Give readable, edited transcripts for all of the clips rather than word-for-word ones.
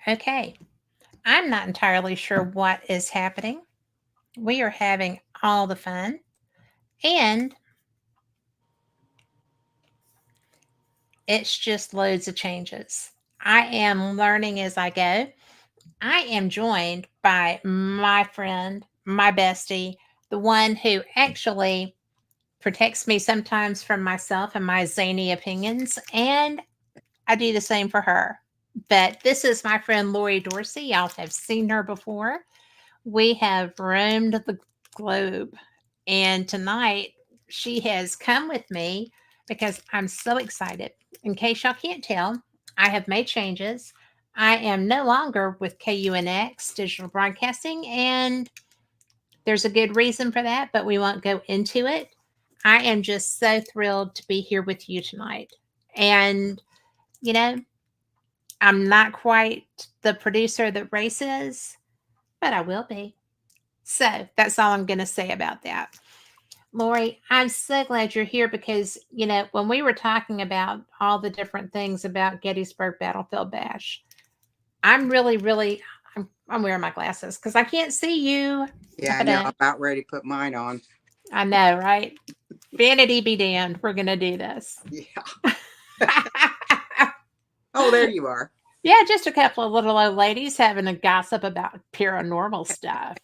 Okay. I'm not entirely sure what is happening. We are having all the fun, and it's just loads of changes. I am learning as I go. I am joined by my friend, my bestie, the one who actually protects me sometimes from myself and my zany opinions, and I do the same for her. But this is my friend Lori Dorsey. Y'all have seen her before. We have roamed the globe, and tonight she has come with me because I'm so excited. In case y'all can't tell, I have made changes. I am no longer with KUNX Digital Broadcasting, and there's a good reason for that, but we won't go into it. I am just so thrilled to be here with you tonight. And, you know, I'm not quite the producer that Race is, but I will be. So that's all I'm going to say about that. Lori, I'm so glad you're here because, when we were talking about all the different things about Gettysburg Battlefield Bash, I'm really, really, I'm wearing my glasses because I can't see you. Yeah, If I I know. I'm don't, about ready to put mine on. I know, right? Vanity be damned. We're going to do this. Yeah. Oh, there you are. Yeah, just a couple of little old ladies having a gossip about paranormal stuff.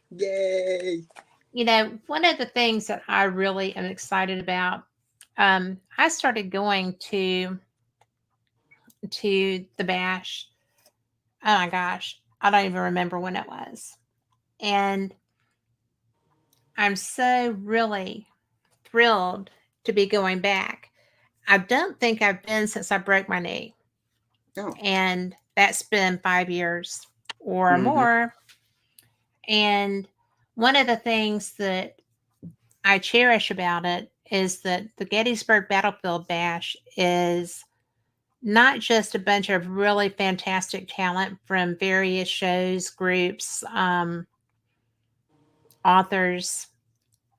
Yay. One of the things that I really am excited about, I started going to the bash. Oh my gosh, I don't even remember when it was, and I'm so really thrilled to be going back. I don't think I've been since I broke my knee, Oh. and that's been 5 years or Mm-hmm. more. And one of the things that I cherish about it is that the Gettysburg Battlefield Bash is not just a bunch of really fantastic talent from various shows, groups, authors.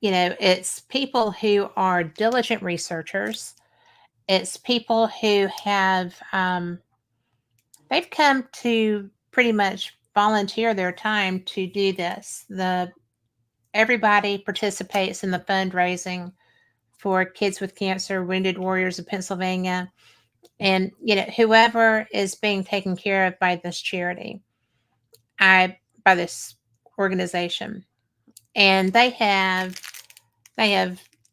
It's people who are diligent researchers. It's people who they've come to pretty much volunteer their time to do this. Everybody participates in the fundraising for Kids with Cancer, Wounded Warriors of Pennsylvania, and whoever is being taken care of by this charity, I by this organization, and they have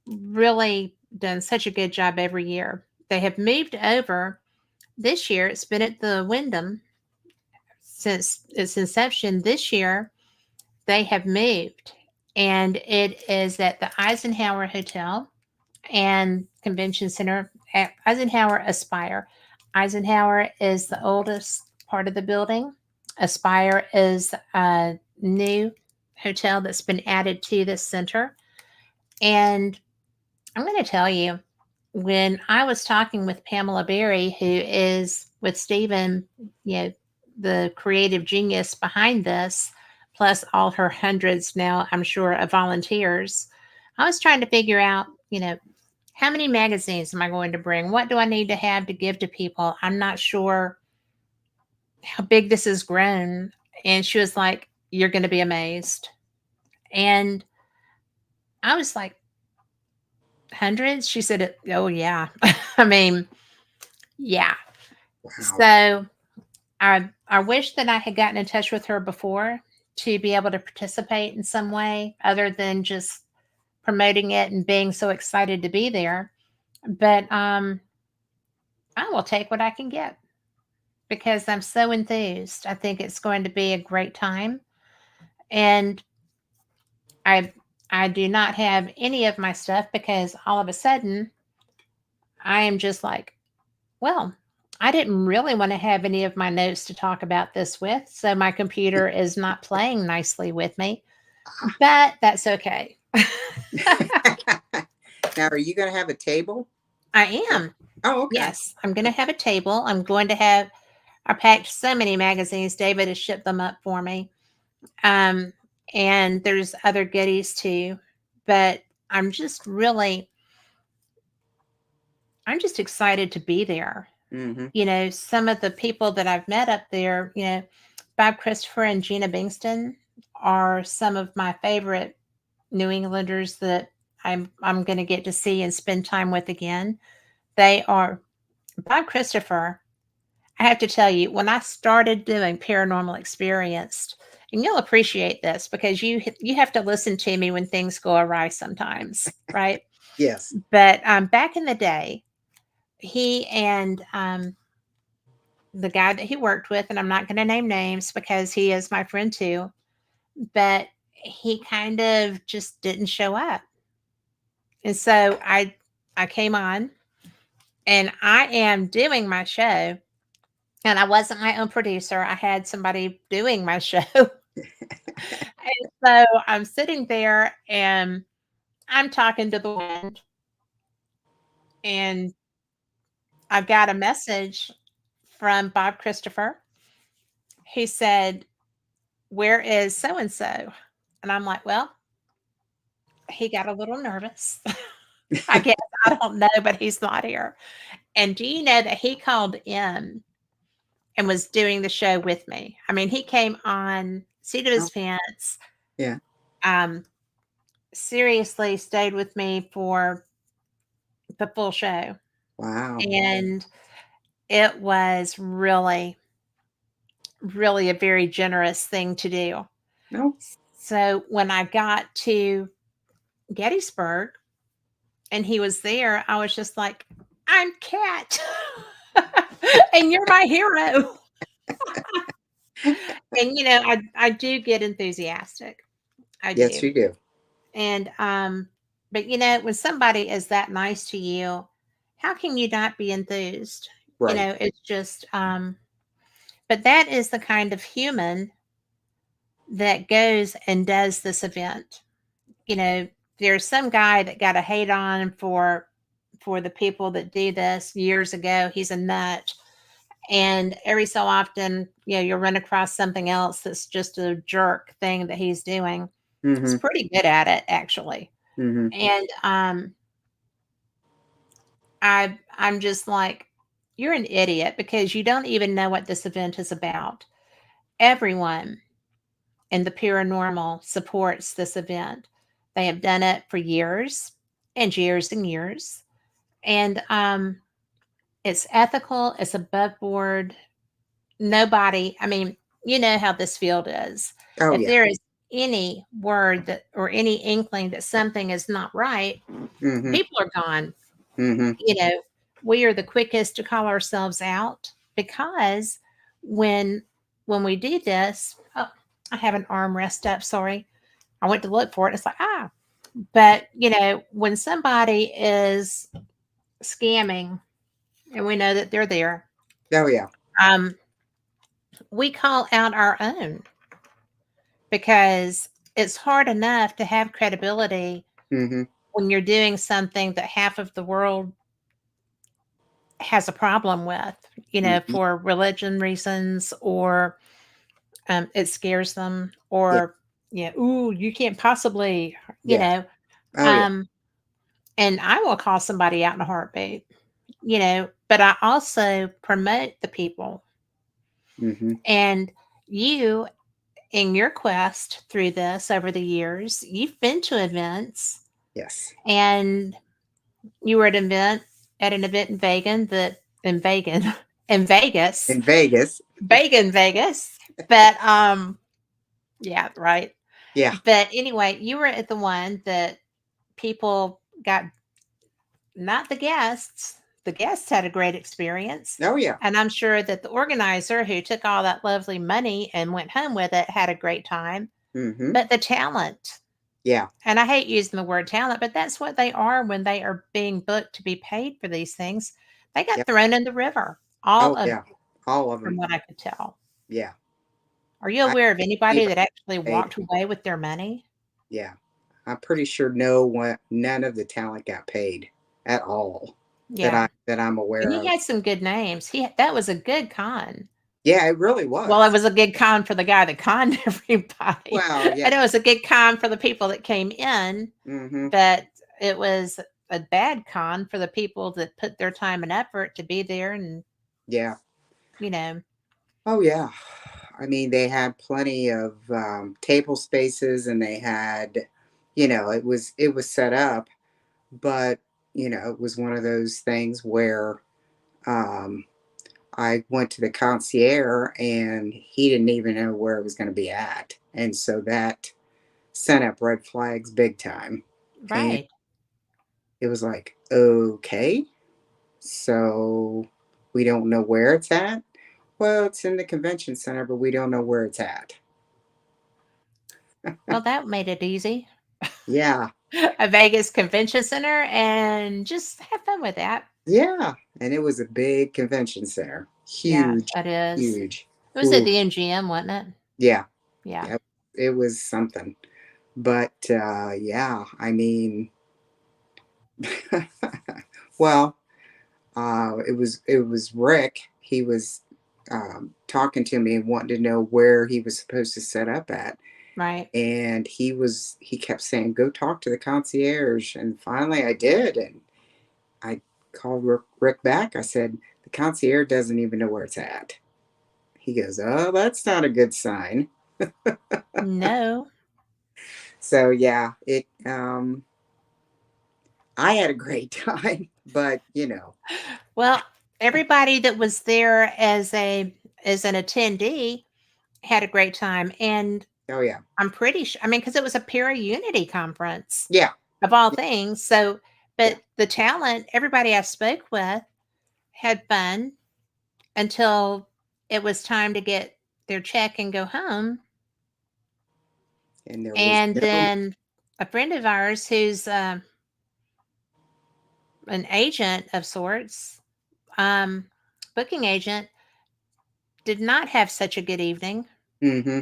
really done such a good job every year. They have moved over this year. It's been at the Wyndham since its inception. This year they have moved, and it is at the Eisenhower Hotel and Convention Center at Eisenhower Aspire. Eisenhower is the oldest part of the building. Aspire is a new hotel that's been added to this center. And I'm going to tell you, when I was talking with Pamela Berry, who is with Stephen, you know, the creative genius behind this, plus all her hundreds now, I'm sure, of volunteers, I was trying to figure out, how many magazines am I going to bring? What do I need to have to give to people? I'm not sure how big this has grown. And she was like, "You're going to be amazed." And I was like, "Hundreds?" She said, "Oh, yeah." I mean, yeah. Wow. So I wish that I had gotten in touch with her before to be able to participate in some way other than just promoting it and being so excited to be there. But I will take what I can get because I'm so enthused. I think it's going to be a great time. And I I do not have any of my stuff because all of a sudden I am just like, well, I didn't really want to have any of my notes to talk about this with, so my computer is not playing nicely with me, but that's okay. Now, are you going to have a table? I Oh, am. oh, okay. Yes, I'm going to have a table. I packed so many magazines. David has shipped them up for me. Um, and there's other goodies too, but I'm just really, I'm just excited to be there. Mm-hmm. Some of the people that I've met up there, Bob Christopher and Gina Bingston are some of my favorite New Englanders that I'm going to get to see and spend time with again. They are Bob Christopher. I have to tell you, when I started doing paranormal experience, and you'll appreciate this because you have to listen to me when things go awry sometimes, right? Yes. But back in the day, he and the guy that he worked with, and I'm not going to name names because he is my friend too, but he kind of just didn't show up. And so I came on and I am doing my show, and I wasn't my own producer. I had somebody doing my show. And so I'm sitting there and I'm talking to the wind, and I've got a message from Bob Christopher. He said, "Where is so and so?" And I'm like, "Well, he got a little nervous." I guess I don't know, but he's not here. And do you know that he called in and was doing the show with me? I mean, he came on, seat of his Oh, pants, yeah. um, seriously stayed with me for the full show. Wow. And it was really, really a very generous thing to do. No. So when I got to Gettysburg and he was there, I was just like, I'm Kat. And you're my hero. And I do get enthusiastic. I Yes, do. you do. And but when somebody is that nice to you, how can you not be enthused? Right. It's just but that is the kind of human that goes and does this event. You know, there's some guy that got a hate on for the people that do this years ago. He's a nut. And every so often, you'll run across something else that's just a jerk thing that he's doing. He's Mm-hmm. pretty good at it, actually. Mm-hmm. And I'm just like, you're an idiot because you don't even know what this event is about. Everyone in the paranormal supports this event. They have done it for years and years and years. And it's ethical, it's above board. Nobody, I mean, you know how this field is. Oh, If yeah. there is any word that or any inkling that something is not right, Mm-hmm. people are gone. Mm-hmm. You know, we are the quickest to call ourselves out because when when we do this, oh, I have an arm rest up, sorry. I went to look for it. It's like, ah. But, when somebody is scamming and we know that they're there, Oh, yeah. um, we call out our own because it's hard enough to have credibility Mm-hmm. when you're doing something that half of the world has a problem with, Mm-hmm. for religion reasons or it scares them Yeah. or, ooh, you can't possibly, you Yeah. know, Oh, yeah. um, and I will call somebody out in a heartbeat, but I also promote the people. Mm-hmm. And you, in your quest through this over the years, you've been to events Yes. and you were at an event in Vegas in Vegas, In Vegas. Vegas. But yeah, right. Yeah. But anyway, you were at the one that people got, not the guests. The guests had a great experience. Oh, yeah. And I'm sure that the organizer who took all that lovely money and went home with it had a great time. Mm-hmm. But the talent, Yeah. and I hate using the word talent, but that's what they are when they are being booked to be paid for these things. They got Yeah. thrown in the river, all Oh, of yeah. All of from them. what I could tell. Yeah. Are you I aware of anybody anybody that actually paid. walked away with their money? Yeah. I'm pretty sure no one, none of the talent got paid at all Yeah. that I'm And aware he of. had some good names. That was a good con. Yeah, it really Well, it was. was a good con for the guy that conned everybody. Well, yeah. And it was a good con for the people that came in, Mm-hmm. but it was a bad con for the people that put their time and effort to be there and Yeah. you know. Oh yeah. I mean, they had plenty of table spaces, and they had, it was set up, but it was one of those things where um, I went to the concierge, and he didn't even know where it was going to be at, and so that sent up red flags big time. And Right. it was like, okay, so we don't know where it's at. Well, it's in the convention center, but we don't know where it's at. Well, that made it easy. Yeah, A Vegas convention center, and just have fun with that. yeah. And it was a big convention center. Yeah, Huge, that is. huge. It was at Ooh, the MGM, wasn't it? yeah, Yeah. yep. It was something. But yeah, I mean, well, it was Rick. He was talking to me and wanting to know where he was supposed to set up at, Right. and he kept saying, "Go talk to the concierge." And finally, I did, and I called Rick back. I said, "The concierge doesn't even know where it's at." He goes, "Oh, that's not a good sign." No. So yeah, it. I had a great time, but Well, everybody that was there as an attendee had a great time, and oh yeah, I'm pretty sure. I mean, because it was a Para Unity conference yeah, of all things. So, yeah, but the talent, everybody I spoke with had fun until it was time to get their check and go home. and there was And no. then a friend of ours who's an agent of sorts, um, booking agent, did not have such a good evening Mm-hmm,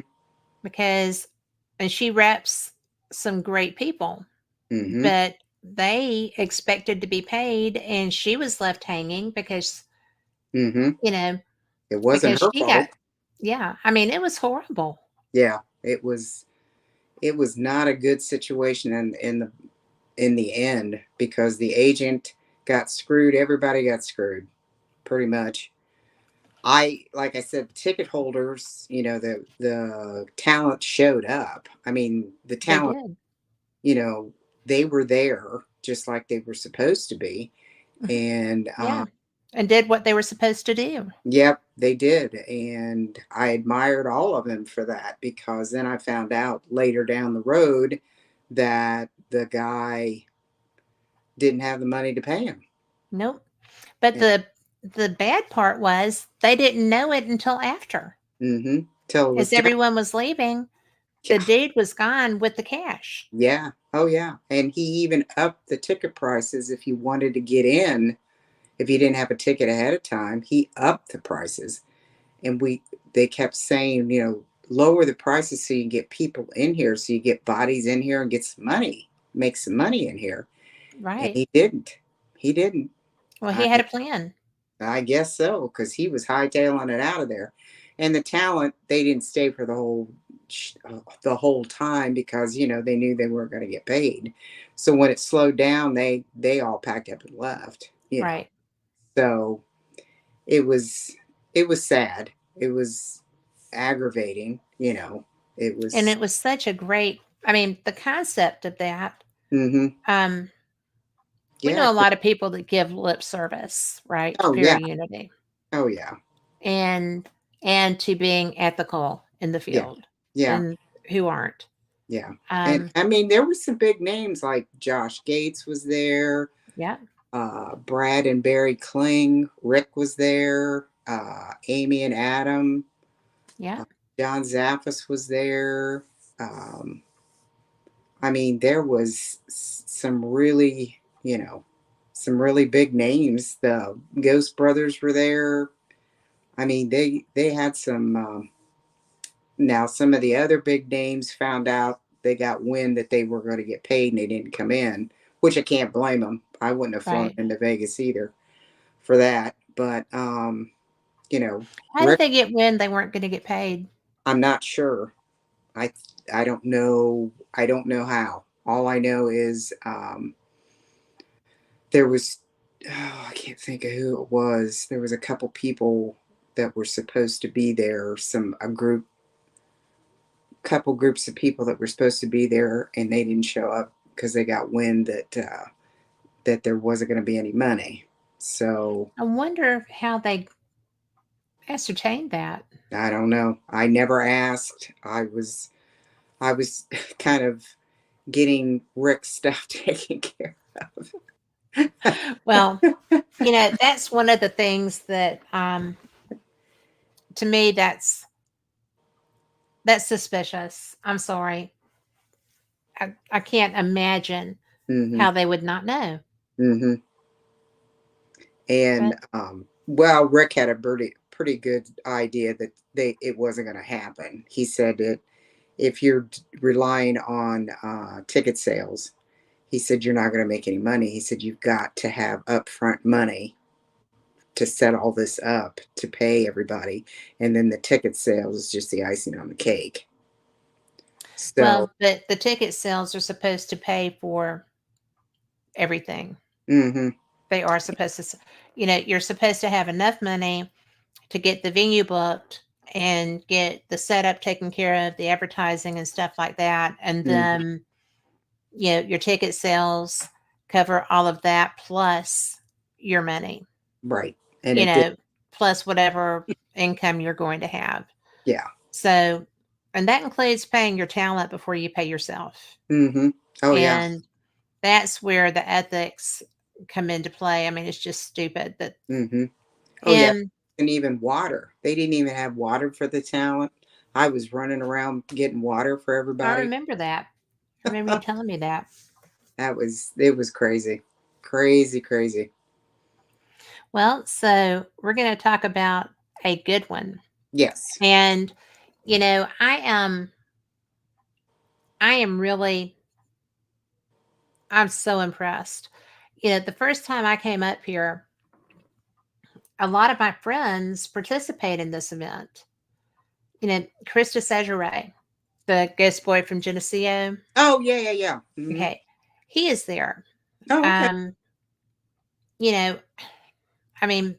because, and she reps some great people, mm-hmm, but they expected to be paid, and she was left hanging because, mm-hmm. you know, It wasn't because her she got, fault. yeah, I mean, it was horrible. Yeah, it was not a good situation in the end, because the agent got screwed. Everybody got screwed, pretty much. Like I said, the ticket holders, the talent showed up. I mean, the They talent, did. you know, they were there just like they were supposed to be. And Yeah. And did what they were supposed to do. yep, they did. And I admired all of them for that, because then I found out later down the road that the guy didn't have the money to pay him. Nope. But And, the bad part was they didn't know it until after. mm-hmm, till it was As done. everyone was leaving, the Yeah, dude was gone with the cash. yeah, oh yeah. And he even upped the ticket prices if you wanted to get in. If you didn't have a ticket ahead of time, he upped the prices. And they kept saying, lower the prices so you get people in here, so you get bodies in here and get some money, make some money in here. And Right. he didn't. He didn't. Well, he I had a plan. I guess so, because he was hightailing it out of there. And the talent, they didn't stay for the whole time, because they knew they weren't going to get paid. So when it slowed down, they all packed up and left. Right. So it was sad. It was aggravating. It And was. it was such a great, I mean, the concept of that. Hmm. Um, we Yeah. know a lot of people that give lip service, right, to Oh Pure yeah. Unity Oh yeah. and to being ethical in the Yeah. field, Yeah. and who aren't. Yeah. And Um, I mean, there were some big names, like Josh Gates was there. yeah, Brad and Barry Kling. Rick was there. Amy and Adam. yeah, Uh, John Zaffis was there. Um, I mean, there was some really big names. The Ghost Brothers were there. I mean, they had some. Now, some of the other big names found out, they got wind that they were going to get paid, and they didn't come in, which I can't blame them. I wouldn't have flown right. into Vegas either for that. But you know, How did Rick, they get wind they weren't going to get paid? I'm not sure. I I don't know. I don't know how. All I know is there was oh, I can't think of who it was. There was a couple people that were supposed to be there, some a group couple groups of people that were supposed to be there, and they didn't show up because they got wind that there wasn't going to be any money. So I wonder how they ascertained that. I don't know. I never asked. I was kind of getting Rick's stuff taken care Well, that's one of the things that, to me, that's suspicious. I'm sorry. I can't imagine hmm how they would not know. hmm And But well, Rick had a pretty good idea that it wasn't going to happen. He said that if you're relying on ticket sales, he said you're not going to make any money. He said you've got to have upfront money to set all this up to pay everybody, and then the ticket sales is just the icing on the cake. So, but the ticket sales are supposed to pay for everything. hmm They are supposed to, you're supposed to have enough money to get the venue booked and get the setup taken care of, the advertising and stuff like that, and hmm then your ticket sales cover all of that plus your money, right, and you it did. know, plus whatever income you're going to have. Yeah. So, and that includes paying your talent before you pay yourself. hmm Oh yeah. And that's where the ethics come into play. I mean, it's just stupid that hmm Oh yeah. him. And even water. They didn't even have water for the talent. I was running around getting water for I everybody. remember that. I remember you telling me that. That was it was crazy. Crazy, crazy. Well, so we're going to talk about a good one. Yes. And I am really I'm so impressed. The first time I came up here, a lot of my friends participate in this event. Krista Segere, the ghost boy from Geneseo. Oh yeah, yeah, yeah. Okay. He is there. Oh, okay. Um, you know, I mean,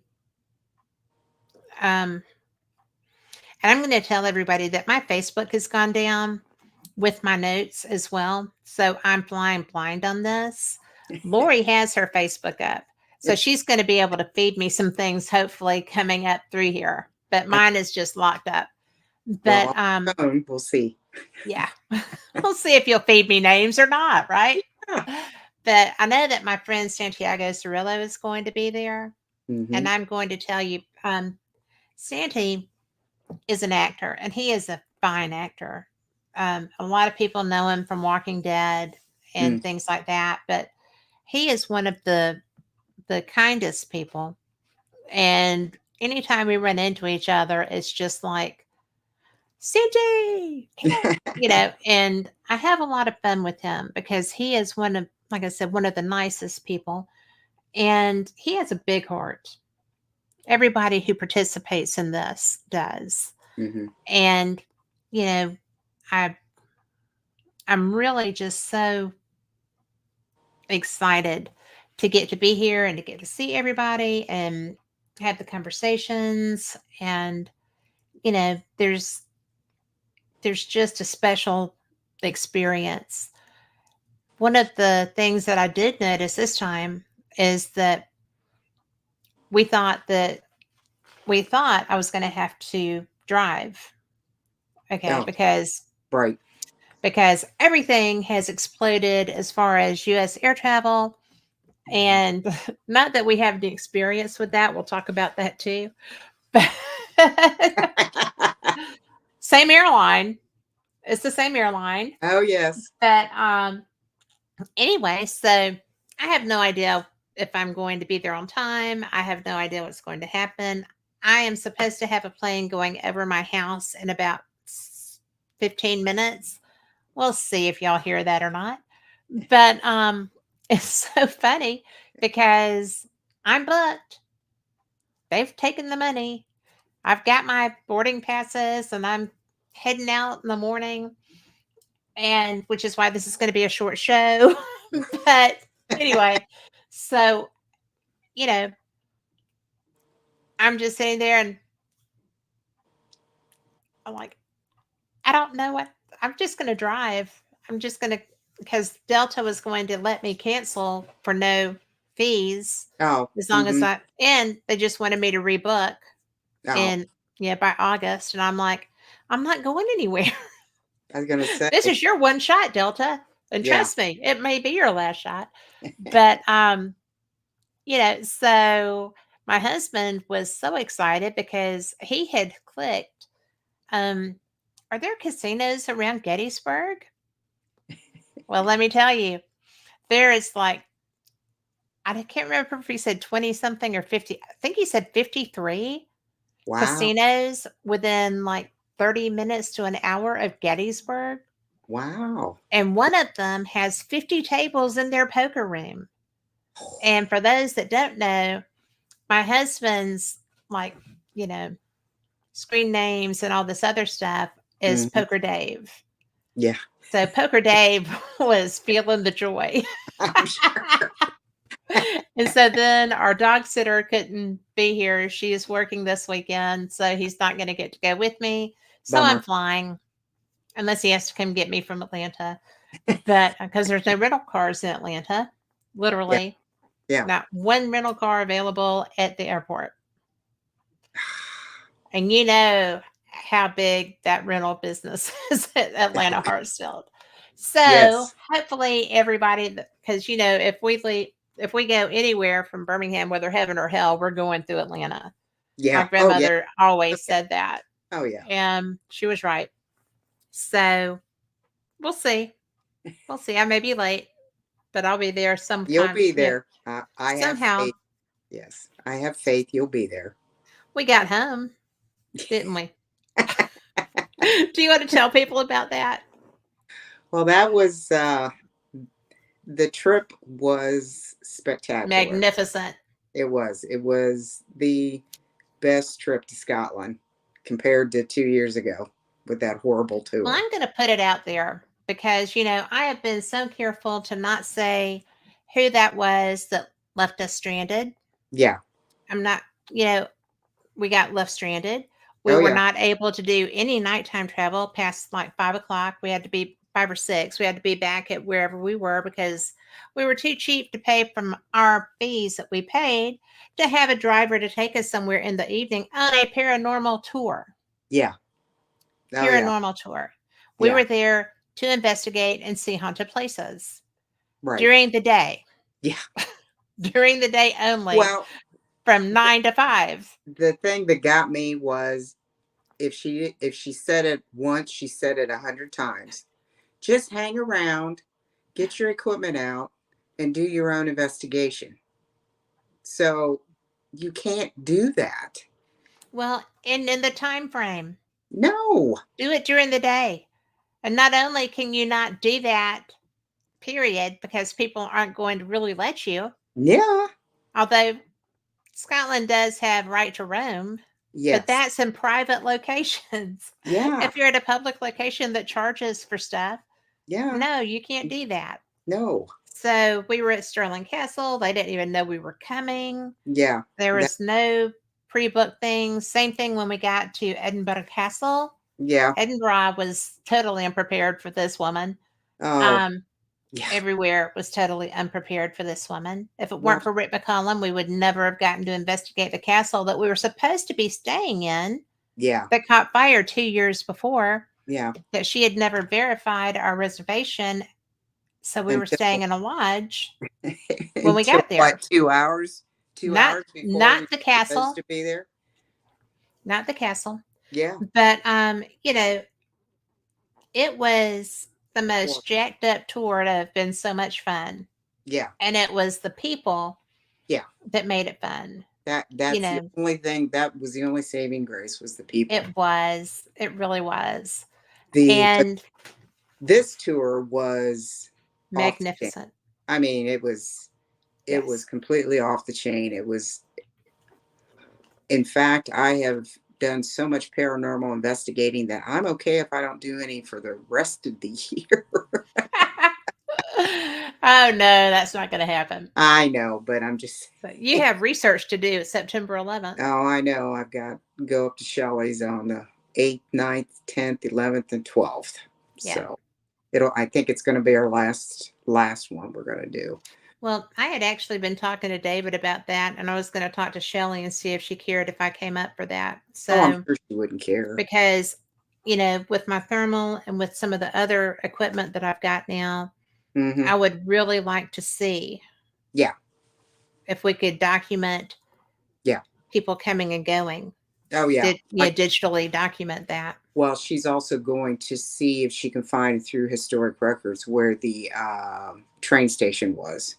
um, and I'm going to tell everybody that my Facebook has gone down with my notes as well. So I'm flying blind on this. Lori has her Facebook up. So she's going to be able to feed me some things, hopefully, coming up through here. But mine is just locked up. Well, But on the phone, we'll see. yeah, we'll see if you'll feed me names or not, right? Yeah. But I know that my friend Santiago Cirillo is going to be there. hmm And I'm going to tell you, Santi is an actor, and he is a fine actor. A lot of people know him from Walking Dead and mm things like that, but he is one of the kindest people. And anytime we run into each other, it's just like, CJ, come on, and I have a lot of fun with him because he is one of, like I said, one of the nicest people. And he has a big heart. Everybody who participates in this does. hmm And, you know, I I'm really just so excited to get to be here and to get to see everybody and have the conversations. And there's just a special experience. One of the things that I did notice this time is that we thought that we thought I was going to have to drive, okay, Oh, right. because everything has exploded as far as US air travel. And not that we have any experience with that, we'll talk about that too. But same airline. It's the same airline. Oh yes. But anyway, so I have no idea if I'm going to be there on time. I have no idea what's going to happen. I am supposed to have a plane going over my house in about 15 minutes. We'll see if y'all hear that or not. But it's so funny because I'm booked. They've taken the money. I've got my boarding passes and I'm heading out in the morning, and which is why this is going to be a short show. But anyway, so you know, I'm just sitting there and I'm like, I don't know what, I'm just going to drive. I'm just going to, because Delta was going to let me cancel for no fees Oh, as long as and they just wanted me to rebook oh, in, yeah, by August. And I'm like, I'm not going anywhere. I was gonna say, This is your one shot, Delta. And yeah, trust me, it may be your last shot. But, so my husband was so excited because he had clicked, um, are there casinos around Gettysburg? Well, let me tell you, there is like, I can't remember if he said 20 something or 50. I think he said 53 wow, casinos within like 30 minutes to an hour of Gettysburg. wow. And one of them has 50 tables in their poker room. And for those that don't know, my husband's like, you know, screen names and all this other stuff is Hmm. Poker Dave. Yeah, So Poker Dave was feeling the joy. I'm sure. And so then our dog sitter couldn't be here. She is working this weekend, so he's not going to get to go with me. So I'm Bummer. flying unless he has to come get me from Atlanta. But because there's no rental cars in Atlanta, Yeah, literally yeah. not one rental car available at the airport. And you know how big that rental business is at Atlanta Hartsfield. So Yes. hopefully everybody, because if we go anywhere from Birmingham, whether heaven or hell, we're going through Atlanta. My Yeah. Oh yeah. grandmother Oh always yeah. said that, Oh yeah. and she was right. So we'll see. We'll see. I may be late, but I'll be there You'll sometime. be Yeah, there. I have somehow. faith. Yes, I have faith. You'll be there. We got home, didn't we? Do you want to tell people about that? Well, that was the trip was spectacular. Magnificent. It was. It was the best trip to Scotland compared to 2 years ago with that horrible Well, tour. I'm going to put it out there because, I have been so careful to not say who that was that left us stranded. Yeah. I'm not, you know, we got left stranded. We Oh were yeah. not able to do any nighttime travel past like 5 o'clock. We had to be 5 or 6. We had to be back at wherever we were because we were too cheap to pay from our fees that we paid to have a driver to take us somewhere in the evening on a paranormal tour. Yeah. Oh yeah. Paranormal tour. We Yeah. were there to investigate and see haunted places Right. during the day, Yeah. during the day only, Well, from 9 to 5. the thing that got me was if she said it once, she said it 100 times. Just hang around, get your equipment out, and do your own investigation. So you can't do that. Well, in the time frame, No. do it during the day. And not only can you not do that, period, because people aren't going to really let you, Yeah. although Scotland does have right to roam, but Yes. that's in private locations. Yeah. If you're at a public location that charges for stuff, Yeah. no, you can't do that. No. So we were at Stirling Castle. They didn't even know we were coming. Yeah. There That, was no pre-booked things. Same thing when we got to Edinburgh Castle. yeah. Edinburgh was totally unprepared for this woman. Oh, Um, yeah. Everywhere was totally unprepared for this woman. If it Well, weren't for Rick McCollum, we would never have gotten to investigate the castle that we were supposed to be staying in yeah. that caught fire 2 years before, Yeah. that she had never verified our reservation. So we were staying Until in a lodge when we until got what, there. 2 hours? Two Not hours before we not the were supposed castle, to be there? not the castle, Yeah. but it was the Well, most jacked up tour to have been so much fun. yeah. And it was the people Yeah. that made it fun. You That's the know, only thing, that was the only saving grace, was the people. it really was. The And This tour was off the chain. magnificent. I mean, it was Yes. completely off the chain. It was, in fact, I have done so much paranormal investigating that I'm okay if I don't do any for the rest of the year. Oh no, that's not going to happen. I know, but I'm just So you have research to do. It's September 11th. oh, I know. I've got to go up to Shelley's on the 8th, 9th, 10th, 11th, and 12th. Yeah. So it'll. I think it's going to be our last one we're going to do. Well, I had actually been talking to David about that, and I was going to talk to Shelly and see if she cared if I came up for that. Oh, I'm So, sure she wouldn't care. because, with my thermal and with some of the other equipment that I've got now, Hmm. I would really like to see Yeah, if we could document yeah. people coming and going. Oh, yeah. Digitally document that. Well, she's also going to see if she can find through historic records where the train station was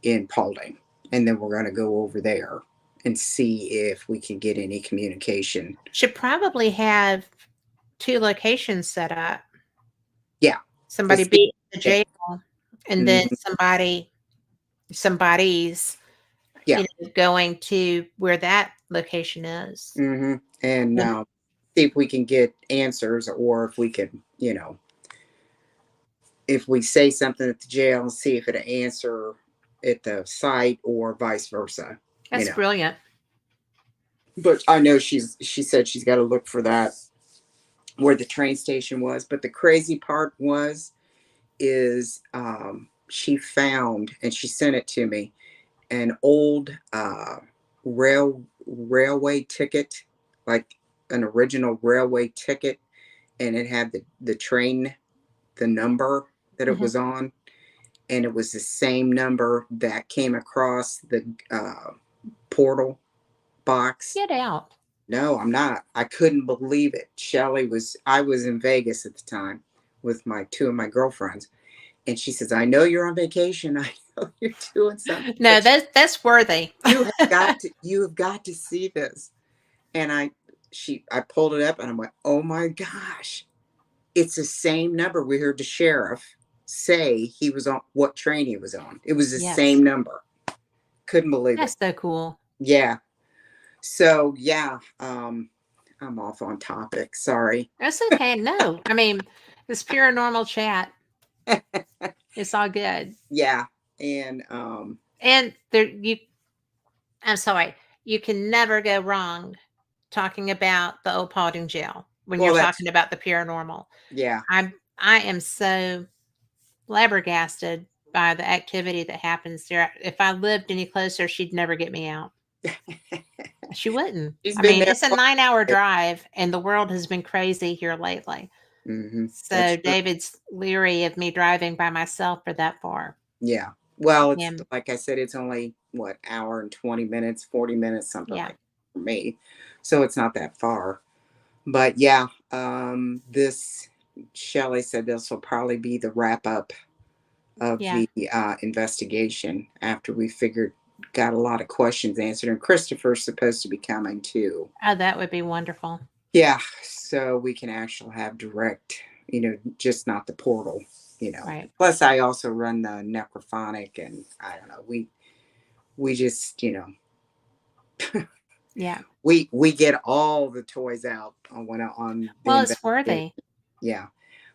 in Paulding, and then we're going to go over there and see if we can get any communication. Should probably have two locations set up. Yeah, to Somebody see. be at the jail, and then Mhm. somebody's Yeah. going to where that location is. And And see if we can get answers, or if we can, if we say something at the jail, see if it'll answer at the site or vice versa. You that's know, brilliant. but I know she said she's got to look for that where the train station was. But the crazy part is she found, and she sent it to me, an old railway ticket, like an original railway ticket, and it had the train, the number that it Hmm. was on, and it was the same number that came across the portal box. Get out. No, I'm not. I couldn't believe it. I was in Vegas at the time with my two of my girlfriends, and she says, I know you're on vacation. I know you're doing something, No, but that's worthy. you have got to see this. And I pulled it up and I went, oh my gosh, it's the same number. We heard the sheriff say he was on what train he was on. It was the Yes, same number. Couldn't believe it. that's so cool. Yeah. So yeah, I'm off on topic. Sorry. That's okay. No, I mean, it's pure normal chat. It's all good. Yeah. And And I'm sorry, you can never go wrong talking about the old Paulding jail when you're well, that's talking about the paranormal. yeah. I am so flabbergasted by the activity that happens there. If I lived any closer, she'd never get me out. She wouldn't. She's I been mean, there. it's a 9-hour drive, and the world has been crazy here lately. That's So true. David's leery of me driving by myself for that far. Yeah. Well, it's And like I said, it's only what, hour and 20 minutes, 40 minutes, something yeah, like that for me. So it's not that far. But yeah, this Shelley said this will probably be the wrap up of yeah. the investigation after we got a lot of questions answered. And Christopher's supposed to be coming too. Oh, that would be wonderful. Yeah, so we can actually have direct, just not the portal. Right. Plus, I also run the necrophonic, and I don't know. We just, Yeah. we get all the toys out on the Well, it's investigation. worthy. Yeah,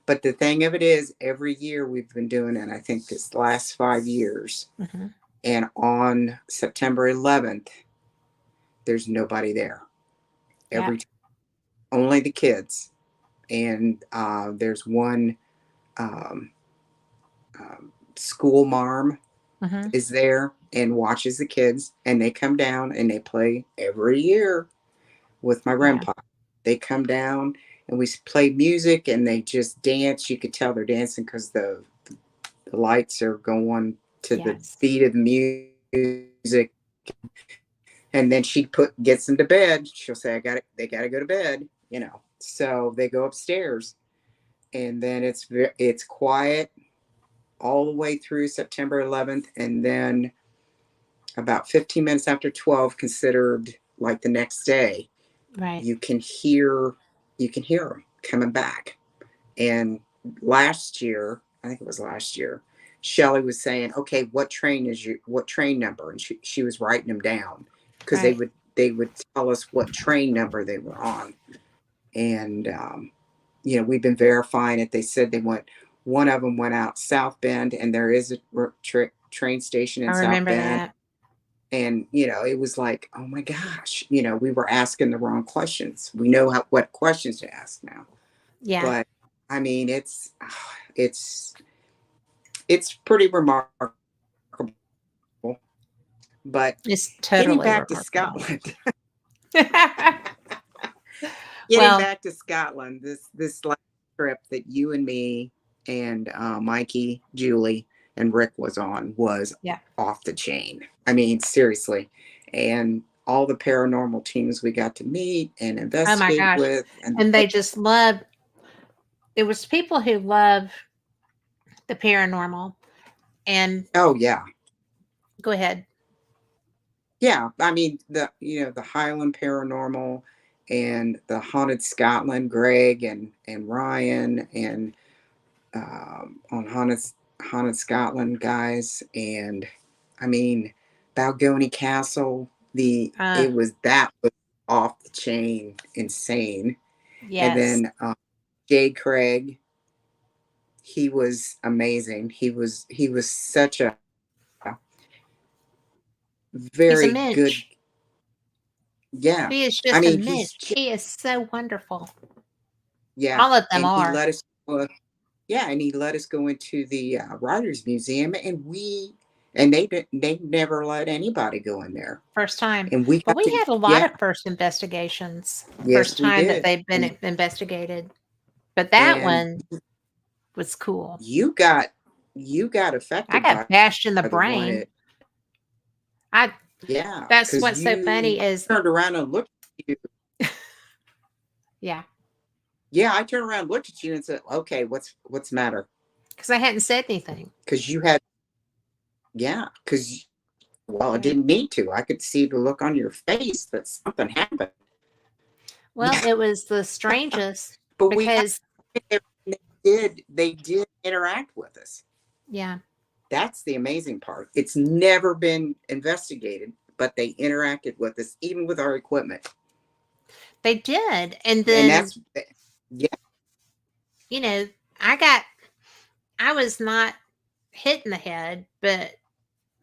but the thing of it is, every year we've been doing it. I think this last 5 years, Hmm. and on September 11th, there's nobody there. Yeah. Every Only the kids, and there's one um, school marm Hmm. is there and watches the kids, and they come down and they play every year with my Yeah. grandpa. They come down and we play music and they just dance. You could tell they're dancing because the lights are going to the Yes. beat of the music. And then she gets them to bed. She'll say, they got to go to bed. So they go upstairs, and then it's quiet all the way through September 11th, and then about 15 minutes after 12, considered like the next day, Right. you can hear them coming back. And last year, I think it was last year, Shelley was saying, okay, what train number? And she was writing them down, because Right. they would tell us what train number they were on. And we've been verifying it. They said they went One of them went out South Bend, and there is a train station I in South remember Bend. that. And it was like, oh my gosh, we were asking the wrong questions. We know what questions to ask now. Yeah, But I mean, it's it's pretty remarkable. But it's getting totally back to remarkable. Scotland, getting Well, back to Scotland, this last trip that you and me and Mikey, Julie, and Rick was on was yeah. off the chain. I mean, seriously, and all the paranormal teams we got to meet and Oh my investigate gosh. with, and And they just love, it was people who love the paranormal. And oh yeah, go ahead. yeah. I mean, the Highland Paranormal and the Haunted Scotland, Greg and Ryan, and on Haunted Scotland guys, and I mean Balgony Castle. The Uh, it was that was off the chain, insane. And yes. then Jay Craig, he was amazing. He was such a He's a very good. mooch. Yeah, He is I just a mean he's mooch. just, He is so wonderful. yeah, All of them and he are. let us. Yeah, and he let us go into the Writers Museum, and they never let anybody go in there, First time. and we Well, got we to, had a lot yeah, of first investigations. First yes we time that did, they've been and investigated. But that and one was cool. you got I affected got by bashed in the the one brain. at, I yeah, That's because what's so funny you is turned around and looked at you. yeah, Yeah, I turned around and looked at you and said, okay, what's the matter? because I hadn't said anything. Because you had, yeah, because, well, I Yeah. didn't need to. I could see the look on your face that something happened. Well, it was the strangest But we got, because they did interact with us. yeah, That's the amazing part. It's never been investigated, but they interacted with us, even with our equipment. they did. And And then, that's, yeah. you know, I got I was not hit in the head, but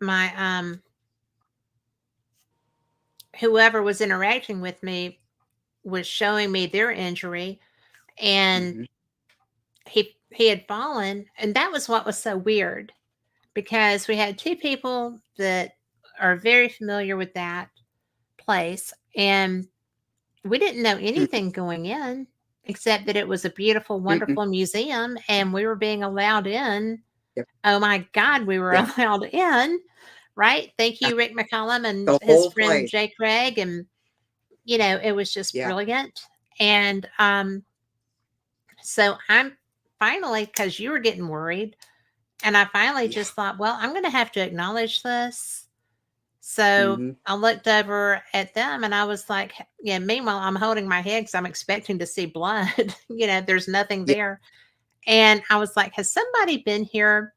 my whoever was interacting with me was showing me their injury, and Hmm. he had fallen, and that was what was so weird because we had two people that are very familiar with that place, and we didn't know anything going in except that it was a beautiful, Mm-mm. wonderful museum and we were being allowed in. Yep. Oh my God, we were Yeah. allowed in, right? Thank you, Rick McCollum and The his whole friend place. Jay Craig. And, it was just Yeah. brilliant. And so I'm finally, because you were getting worried, and I finally Yeah. just thought, well, I'm going to have to acknowledge this. So Hmm. I looked over at them and I was like, yeah, meanwhile, I'm holding my head because I'm expecting to see blood. There's nothing Yeah. there. And I was like, has somebody been here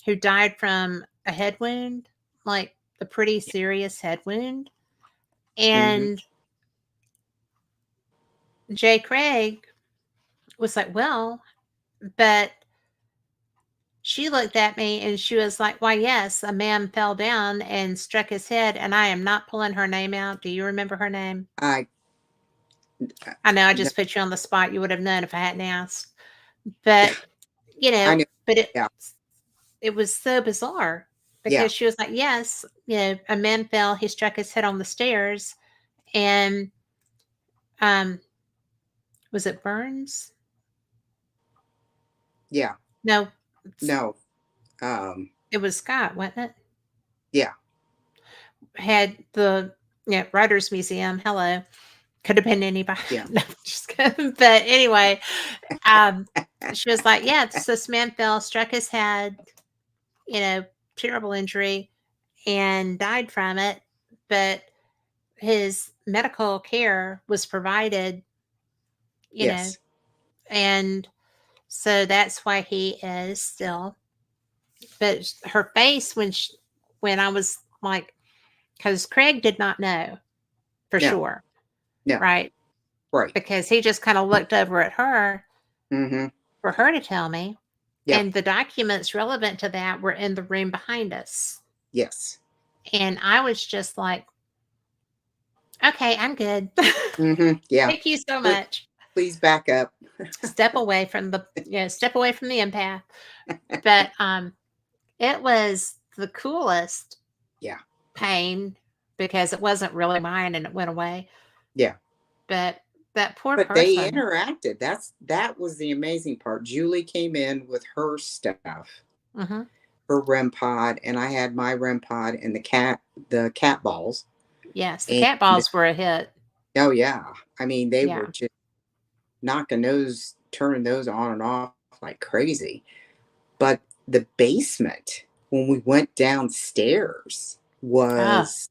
who died from a head wound, like a pretty serious head wound? Hmm. And Jay Craig was like, well, but she looked at me and she was like, why, yes, a man fell down and struck his head. And I am not pulling her name out. Do you remember her name? I I know I no, just put you on the spot. You would have known if I hadn't asked. But, I know. but Yeah. it was so bizarre Yeah. because she was like, yes, a man fell, he struck his head on the stairs, and um was it Burns? Yeah. No, No. Um. it was Scott, wasn't it? Yeah. Had the Writers Museum. Hello. Could have been anybody. Yeah. No, just kidding. But anyway, um she was like, yeah, so this man fell, struck his head, you know, terrible injury, and died from it. But his medical care was provided, you know, Yes. and so that's why he is still. But her face when I was like, because Craig did not know for No. sure, No. right? Right. Because he just kind of looked over at her Hmm. for her to tell me. Yep. and the documents relevant to that were in the room behind us. Yes. And I was just like, okay, I'm good. Yeah. Thank you so Please, much. please back up. Step away from the empath. But it was the coolest Yeah. pain because it wasn't really mine and it went away. Yeah. But that poor But they person. interacted. That was the amazing part. Julie came in with her stuff, Hmm. her REM pod, and I had my REM pod and the cat balls. Yes, the And cat balls were a hit. oh yeah, I mean they Yeah. were just turning those on and off like crazy. But the basement, when we went downstairs, Ah, was,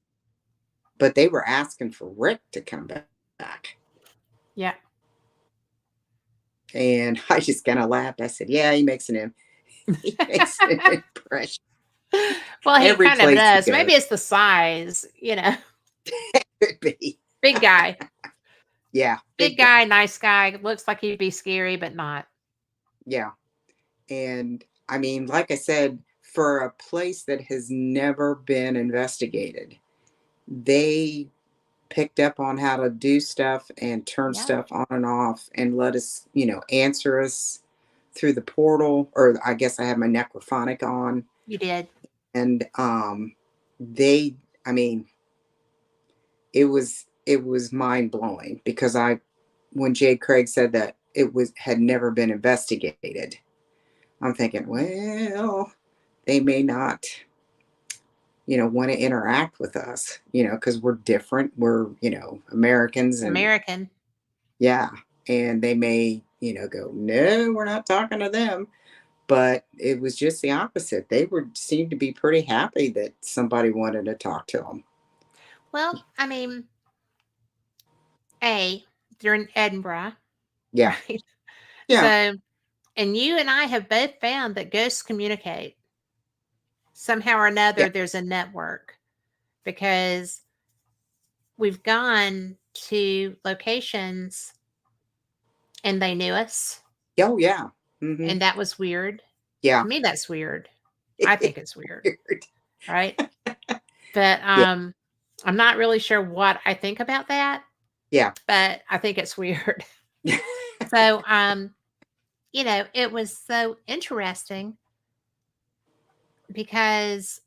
but they were asking for Rick to come back. yeah. And I just kind of laughed. I said, "Yeah, he makes an impression Well, he every kind of place he does. goes." Maybe it's the size, Could be. Big guy. Yeah, Big big guy. guy, nice guy. Looks like he'd be scary, but not. Yeah, and I mean, like I said, for a place that has never been investigated, they picked up on how to do stuff and turn Yeah, stuff on and off and let us, answer us through the portal. Or I guess I had my necrophonic on. you did. And they, I mean, it was mind blowing because when Jade Craig said that it had never been investigated, I'm thinking, well, they may not, want to interact with us, because we're different. We're, Americans, and American. yeah, and they may, go, no, we're not talking to them. But it was just the opposite. They seemed to be pretty happy that somebody wanted to talk to them. Well, I mean, A, they're in Edinburgh, Yeah, right? yeah, So, and you and I have both found that ghosts communicate somehow or yeah, another. There's a network because we've gone to locations and they knew us, oh yeah, mm-hmm. and that was weird. Yeah. To me, that's weird. I think it's weird, Weird. right? But Yeah, I'm not really sure what I think about that, yeah. but I think it's weird. So it was so interesting because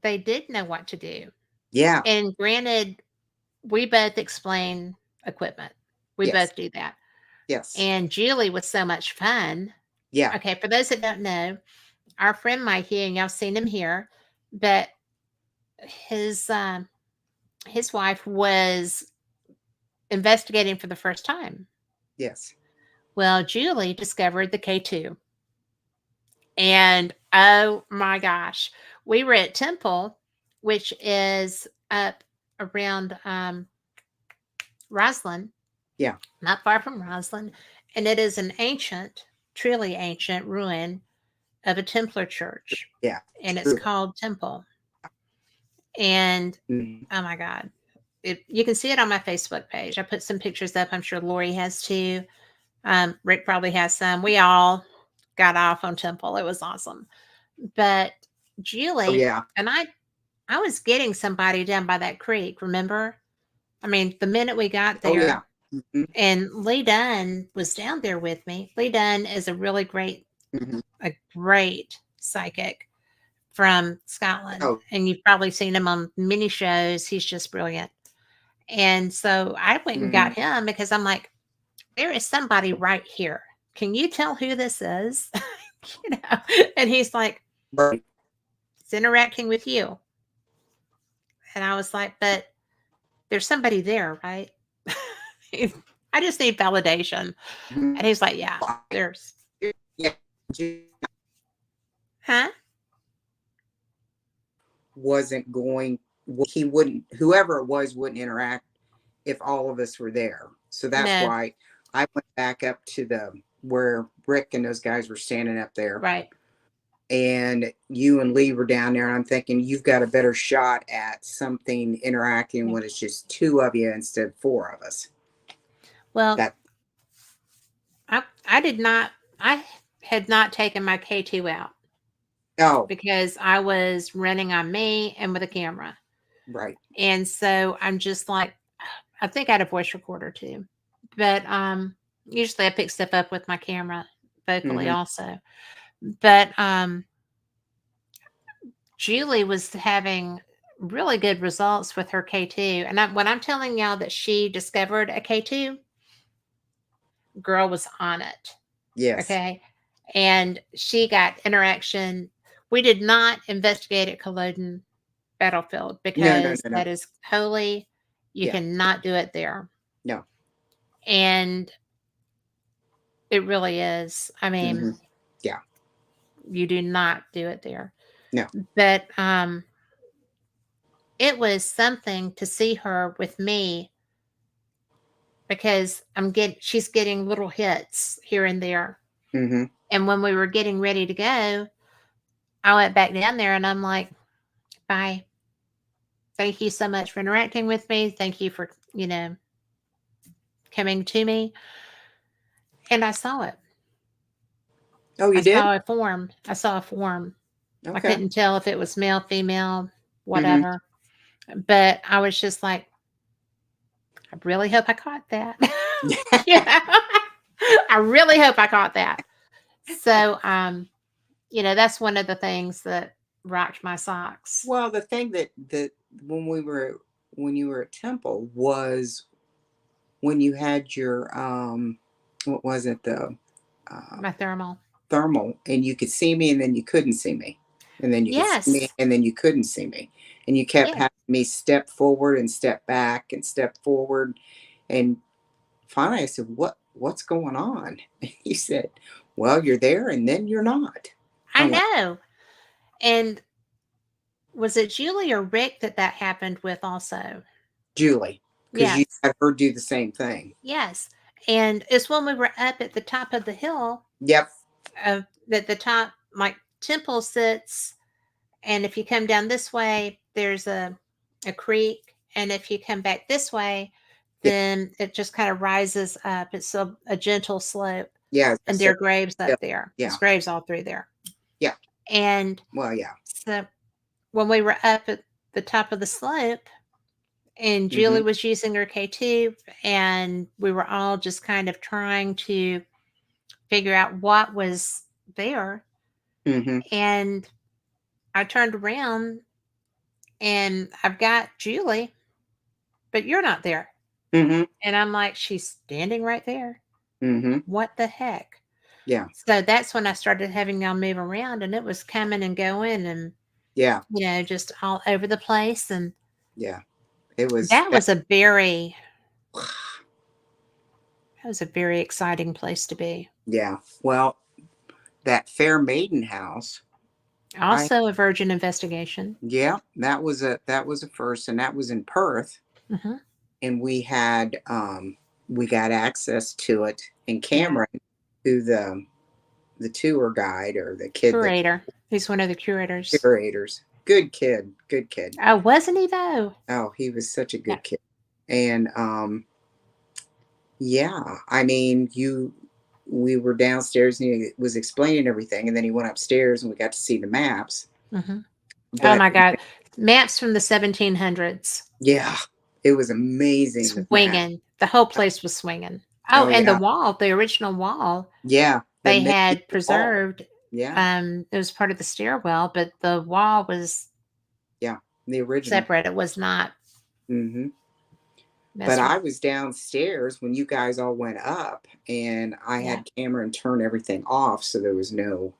they did know what to do. Yeah, And granted, we both explain equipment. We yes, both do that. yes, And Julie was so much fun. yeah, Okay, for those that don't know, our friend Mikey, and y'all seen him here, but his um his wife was investigating for the first time. yes. Well, Julie discovered the K2. And oh my gosh, we were at Temple, which is up around Roslyn, Yeah, not far from Roslyn. And it is an ancient, truly ancient ruin of a Templar church. yeah, And it's true. called Temple. And Mhm. oh my God, you can see it on my Facebook page. I put some pictures up. I'm sure Lori has too. Rick probably has some. We all got off on Temple. It was awesome. But Oh Julie yeah, and I was getting somebody down by that creek, remember? I mean, the minute we got oh yeah. there, Hmm. and Lee Dunn was down there with me. Lee Dunn is a really Hmm. great psychic from Scotland. Oh, And you've probably seen him on many shows. He's just brilliant. And so I went and hmm, got him because I'm like, there is somebody right here. Can you tell who this is? you know, and he's like, right. it's interacting with you. And I was like, but there's somebody there, right? I just need validation. Mhm. And he's like, yeah, Well, there's, yeah, Jim huh? wasn't going. He wouldn't. Whoever it was wouldn't interact if all of us were there. So that's No, why I went back up to the where Rick and those guys were standing up there, right. and you and Lee were down there. And I'm thinking you've got a better shot at something interacting Yeah. when it's just two of you instead of four of us. Well, That I did not, I had not taken my K2 out Oh, because I was running on me and with a camera. right. And so I'm just like, I think I had a voice recorder too. But usually I pick stuff up with my camera vocally Mm-hmm. also. But Julie was having really good results with her K2. And when I'm telling y'all that she discovered a K2, girl was on it. Yes. Okay. And she got interaction. We did not investigate at Culloden Battlefield No, no, because no, no. that is holy. You Yeah. cannot do it there. No. And it really is. I mean, Mm-hmm. Yeah. you do not do it there. No. But it was something to see her with me because she's getting little hits here and there. Mm-hmm. And when we were getting ready to go, I went back down there and I'm like, bye. Thank you so much for interacting with me. Thank you for, coming to me. And I saw it. Oh, I you did? saw a form. I saw a form. I Okay. couldn't tell if it was male, female, Mm-hmm. whatever. But I was just like, I really hope I caught that. Yeah. I really hope I caught that. So, that's one of the things that rocked my socks. Well, the thing that when you were at Temple was when you had your what was it, the uh, My thermal. thermal, and you could see me and then you couldn't see me, and then you could see me Yes. and then you couldn't see me, and you kept Yes. having me step forward and step back and step forward, and finally I said, what's going on? And he said, well, you're there and then you're not. I I'm like, know. And was it Julie or Rick that happened with also? Julie, because you Yes. had her do the same thing. Yes. And it's when we were up at the top of the hill Yep. of that the top like temple sits, and if you come down this way there's a creek, and if you come back this way Yeah. then it just kind of rises up. It's a gentle slope, Yeah. I and there said, are graves up yeah. there. There's Yeah. graves all through there. Yeah. And Well, yeah. so when we were up at the top of the slope and Mm-hmm. Julie was using her K2, and we were all just kind of trying to figure out what was there. Mm-hmm. And I turned around and I've got Julie, but you're not there. Mm-hmm. And I'm like, she's standing right there. Mm-hmm. What the heck? Yeah. So that's when I started having y'all move around, and it was coming and going and, Yeah. just all over the place. And Yeah. It was that that. was a very, that was a very exciting place to be. Yeah. Well, that Fair Maiden House. I Also a virgin investigation. Yeah, that was a first, and that was in Perth, Hmm. and we got access to it. And Yeah. Cameron, who the tour guide or the kid that Curator. He's one of the curators. curators, good kid, good kid. Oh, wasn't he though? Oh, he was such a Yeah. good kid. And yeah, I mean, we were downstairs and he was explaining everything, and then he went upstairs and we got to see the maps. Hmm. Oh But my God. Maps from the 1700s. yeah, it was amazing, the map. Swinging. The whole place was swinging. Oh, Oh and the yeah, wall, the original wall yeah, the they had medieval wall. preserved. Yeah, It was part of the stairwell, but the wall was yeah, the original. separate. It was not Hmm. But messed with. I was downstairs when you guys all went up, and I Yeah. had Cameron turn everything off, so there was no,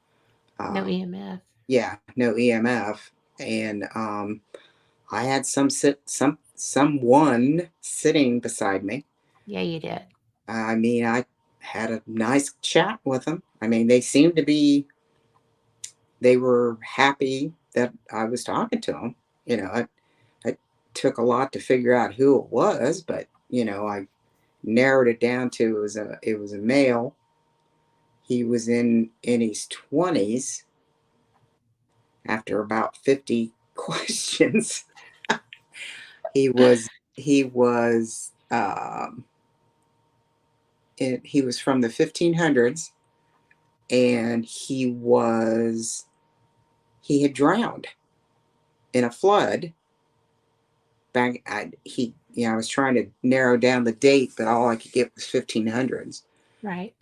No uh, EMF. yeah, no EMF, and I had someone sitting beside me. Yeah, you did. I mean, I had a nice chat with them. I mean, they were happy that I was talking to them. It took a lot to figure out who it was, but I narrowed it down to it was a male. He was in his 20s. After about 50 questions, he was from the 1500s, and he had drowned in a flood back. I was trying to narrow down the date, but all I could get was 1500s, Right.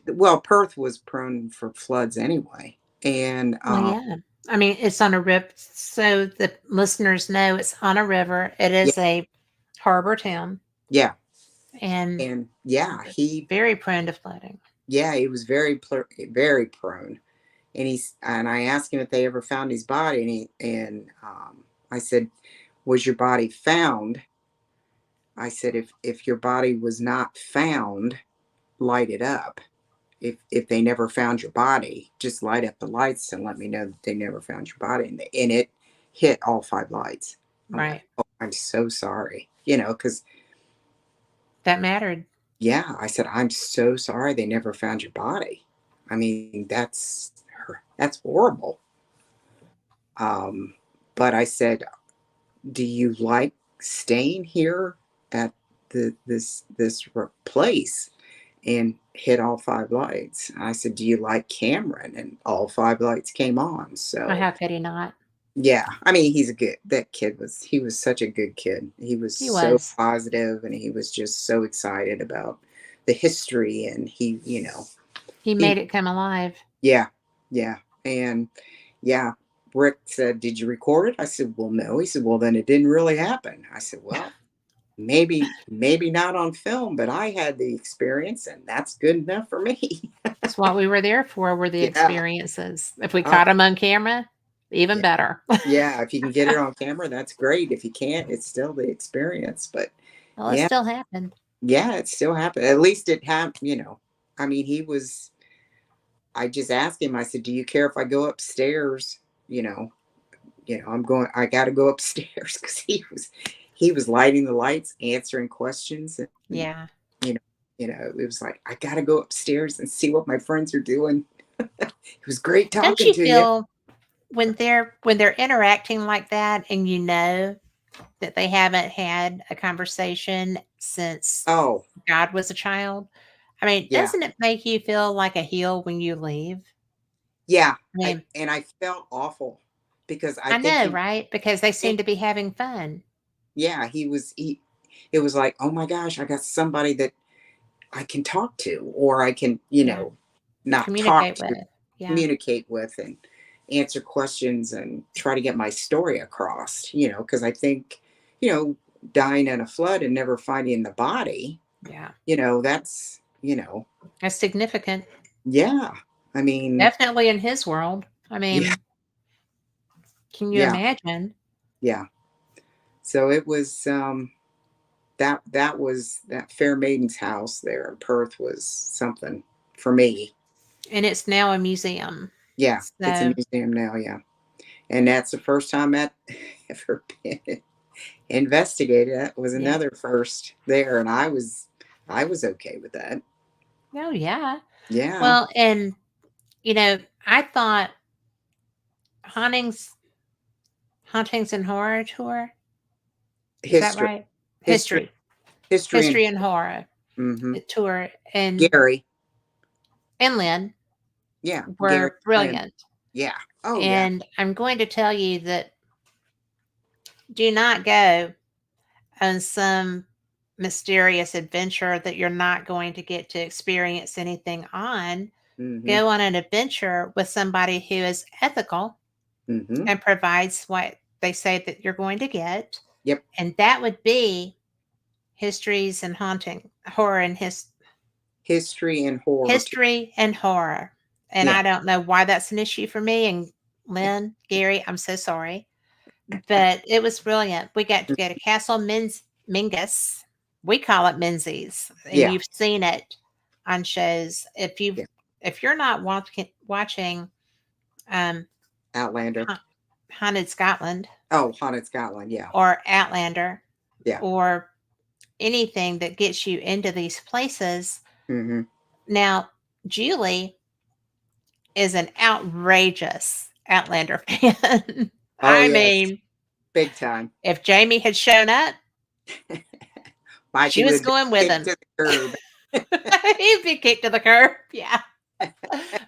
well, Perth was prone for floods anyway. And Well, yeah. I mean, it's on a river, so the listeners know it's on a river. It yeah, is a harbor town, yeah, and and yeah, it's very prone to flooding. he was very prone. And I asked him if they ever found his body, and I said, "Was your body found?" I said, "If your body was not found, light it up. If they never found your body, just light up the lights and let me know that they never found your body." And it hit all 5 lights. I'm like, Right. "Oh, I'm so sorry," because That mattered. yeah, I said, "I'm so sorry they never found your body. I mean, that's horrible." Um, but I said, "Do you like staying here at this place?" And hit all 5 lights. I said, "Do you like Cameron?" And all 5 lights came on. Well, So how could he not? yeah, I mean, that kid he was such a good kid. He was He so was. positive, and he was just so excited about the history. And He he made it come alive. yeah, yeah, and yeah. Rick said, "Did you record it?" I said, "Well, no." He said, "Well, then it didn't really happen." I said, "Well, maybe not on film, but I had the experience, and that's good enough for me." It's what we were there for, were the Yeah. experiences. If we Oh, caught them on camera, even yeah. better. Yeah, if you can get it on camera, that's great. If you can't, it's still the experience. But Well, it yeah, still happened. yeah, it still happened. At least it happened. I mean, I just asked him, I said, "Do you care if I go upstairs?" You know, I got to go upstairs because he was lighting the lights, answering questions. And, Yeah. you know, it was like, I got to go upstairs and see what my friends are doing. It was great Don't talking you to you. feel when they're interacting like that and you know that they haven't had a conversation since Oh, God was a child? I mean, yeah. doesn't it make you feel like a heel when you leave? Yeah, I mean, I felt awful because I I think know, right? Because they seem think to be having fun. yeah, it was like, "Oh my gosh, I got somebody that I can talk to, or I can, Yeah. not talk Communicate to, with. Yeah. communicate with, and answer questions and try to get my story across." Because I think, you know, dying in a flood and never finding the body, Yeah. that's, That's significant. yeah. I mean, Definitely in his world. I yeah, mean, can you yeah, imagine? yeah. So it was that Fair Maiden's house there in Perth was something for me. And it's now a museum. Yeah, it's a So, museum now. Yeah, and that's the first time that ever been investigated. That was yeah. another first there, and I was okay with that. Oh, yeah. Yeah, Well, and, you know, I thought hauntings, hauntings and horror tour. Is that history, right? history, History, history, and history and horror mm-hmm. tour, and Gary. Lynn Yeah, Gary were Lynn. brilliant. Yeah. Oh yeah. And I'm going to tell you that do not go on some mysterious adventure that you're not going to get to experience anything on. Mm-hmm. Go on an adventure with somebody who is ethical Mm-hmm. and provides what they say that you're going to get. Yep. And that would be histories and haunting horror and History and horror too. history and horror. And Yeah. I don't know why that's an issue for me. And Lynn, Gary, I'm so sorry. But it was brilliant. We got to go to Castle Mingus. We call it Menzies, and Yeah. you've seen it on shows. Yeah. If you're not watching um, Outlander. Haunted Scotland Oh, Haunted Scotland. Yeah. or Outlander Yeah. or anything that gets you into these places. Mm-hmm. Now, Julie is an outrageous Outlander fan. Oh I yes, mean, big time. if Jamie had shown up, Mikey she would was have been going with kicked him. to the curb. He'd be kicked to the curb. Yeah.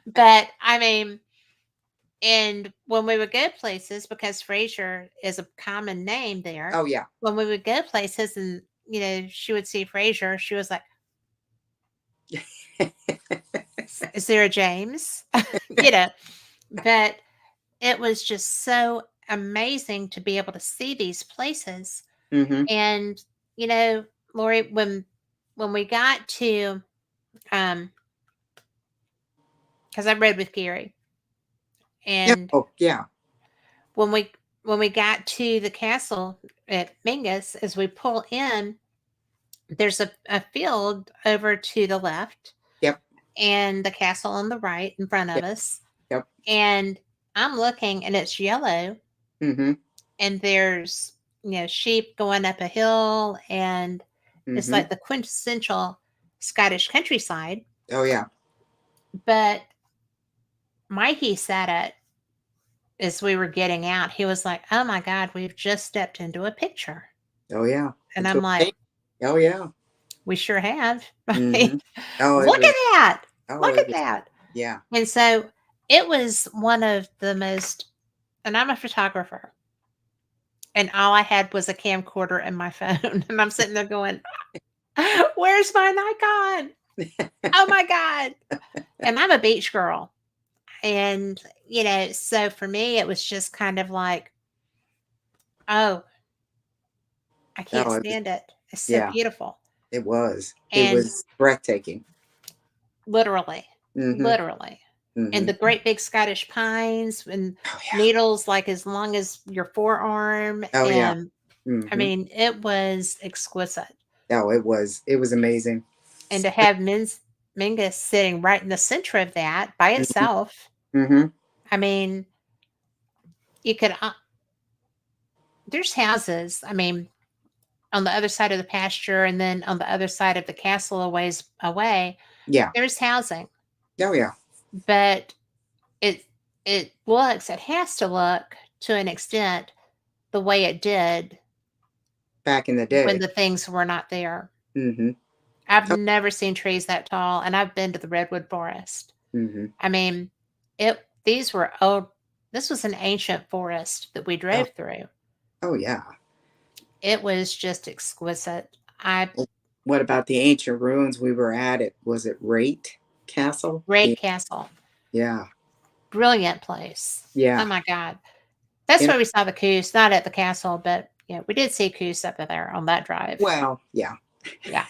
But I mean, and when we would go places, because Fraser is a common name there, Oh yeah. when we would go places and she would see Fraser, she was like, "Is there a James?" you know. But it was just so amazing to be able to see these places. Mhm. And you know, Lori, when we got to um, because I rode with Gary, Yeah. and Oh yeah. when we when we got to the castle at Mingus, as we pull in, there's a field over to the left Yep. and the castle on the right in front of Yep. us. Yep. And I'm looking and it's yellow, Mhm. and there's sheep going up a hill, and it's Mhm. like the quintessential Scottish countryside. Oh yeah. But Mikey said it as we were getting out. He was like, "Oh my God, we've just stepped into a picture." Oh yeah. And Into I'm a like, paint. Oh yeah. "We sure have." I mean, Mhm. Oh, it look was. at that. Oh, Look it at was. that. Yeah. And so it was one of the most, and I'm a photographer, and all I had was a camcorder and my phone. And I'm sitting there going, "Where's my Nikon? Oh my God." And I'm a beach girl. And, so for me, it was just kind of like, oh, I can't Oh, it was. stand it. It's so Yeah. beautiful. It was. It And was breathtaking. literally, Mhm. literally. And Mhm. the great big Scottish pines and Oh yeah. needles like as long as your forearm. Oh yeah. And I Mhm. mean, it was exquisite. Oh, it was. It was amazing. And to have Mingus sitting right in the center of that by Mhm. itself, Mhm. I mean, you could, there's houses, I mean, on the other side of the pasture, and then on the other side of the castle a ways away, Yeah. there's housing. Oh yeah. But it it has to look to an extent the way it did Back in the when day. the things were not there. Mhm. I've Oh. never seen trees that tall, and I've been to the redwood forest. Mhm. I mean, it these were old. This was an ancient forest that we Oh. drove through. Oh yeah. It was just exquisite. I Well, what about the ancient ruins we were at? It was it Rate Castle? Great Castle, Yeah. brilliant place. Oh Yeah. my God, that's In where we saw the coos. Not at the castle, but yeah, we did see coos up there on that drive. well, yeah. Yeah,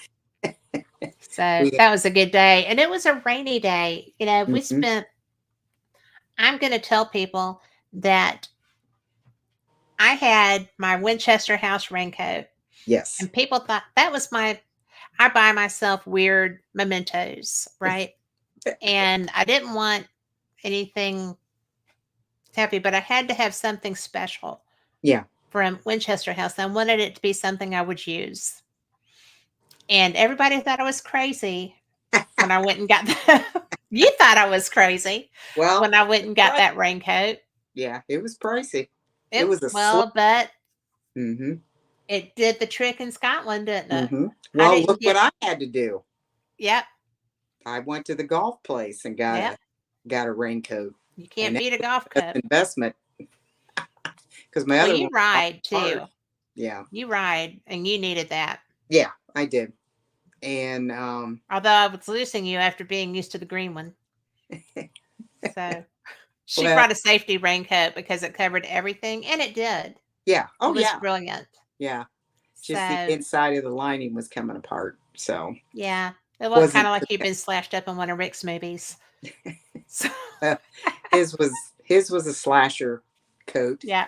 so We that was a good day, and it was a rainy day. We Mhm. spent. I'm going to tell people that I had my Winchester House raincoat, Yes. and people thought that was my. I buy myself weird mementos, right? And I didn't want anything heavy, but I had to have something special Yeah. from Winchester House. I wanted it to be something I would use. And everybody thought I was crazy when I went and got the you thought I was crazy Well, when I went it's and got price. that raincoat. Yeah, it was pricey. It It was a sl Well, but Mhm. it did the trick in Scotland, didn't it? Mhm. I Well, look didn't what get I had to do. Yep, I went to the golf place and got yep. a raincoat, You and can't that beat a was golf the best cup. investment because my Well, other you one fell ride apart. too. Yeah. You ride, and you needed that. Yeah, I did. And, Although I was losing you after being used to the green one. So she well, brought a safety raincoat because it covered everything, and it did. yeah. It Oh, was yeah. brilliant. Yeah. Just the So inside of the lining was coming apart, so yeah, it looked kind wasn't of like too you'd bad. been slashed up in one of Rick's movies. So His was a slasher coat. yeah,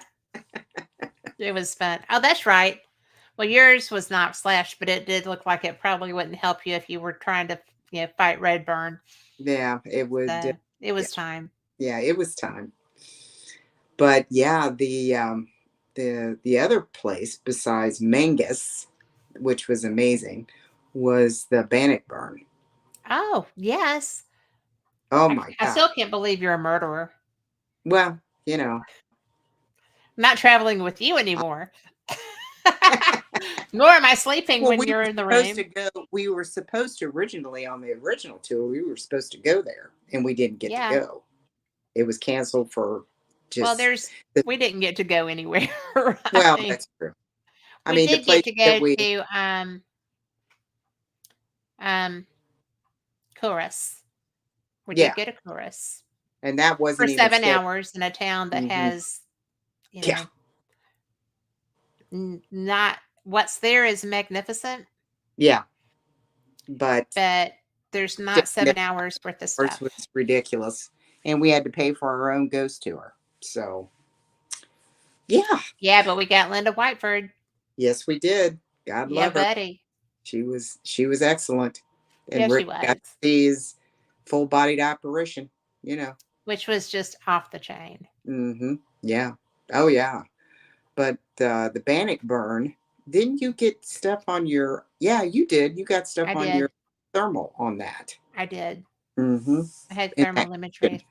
it was fun. Oh, that's right. Well, yours was not slashed, but it did look like it probably wouldn't help you if you were trying to, fight Redburn. Yeah, it would, So it yeah, was time. yeah, it was time. But yeah, the other place besides Mangus, which was amazing, was the Bannockburn. Oh yes, Oh I, my I god. still can't believe you're a murderer. Well, I'm not traveling with you anymore. Nor am I sleeping Well, when you're in the room. we were supposed to originally on the original tour, we were supposed to go there and we didn't get to Yeah. go. It was canceled for Well, just the, we didn't get to go anywhere. I well, mean, that's true. I we mean, the did get place to that go we, to um chorus. We did yeah, go to chorus and that for wasn't even 7 scheduled. hours in a town that Hmm. has, you Yeah, know, not what's there is magnificent, yeah, but but there's not 7 hours worth of ours stuff. was ridiculous, and we had to pay for our own ghost tour. So, yeah, Yeah, but we got Linda Whiteford. yes, we did. God Yeah, love her. buddy. She was excellent, Yeah, and she Rick got was, to see his full bodied apparition. You know. which was just off the chain. Mm-hmm. Yeah. Oh yeah. But the Bannock burn, didn't you get stuff on your? Yeah, you did. You got stuff I on your did. thermal on that. I did. Mm-hmm. I had In that thermal kitchen. imagery.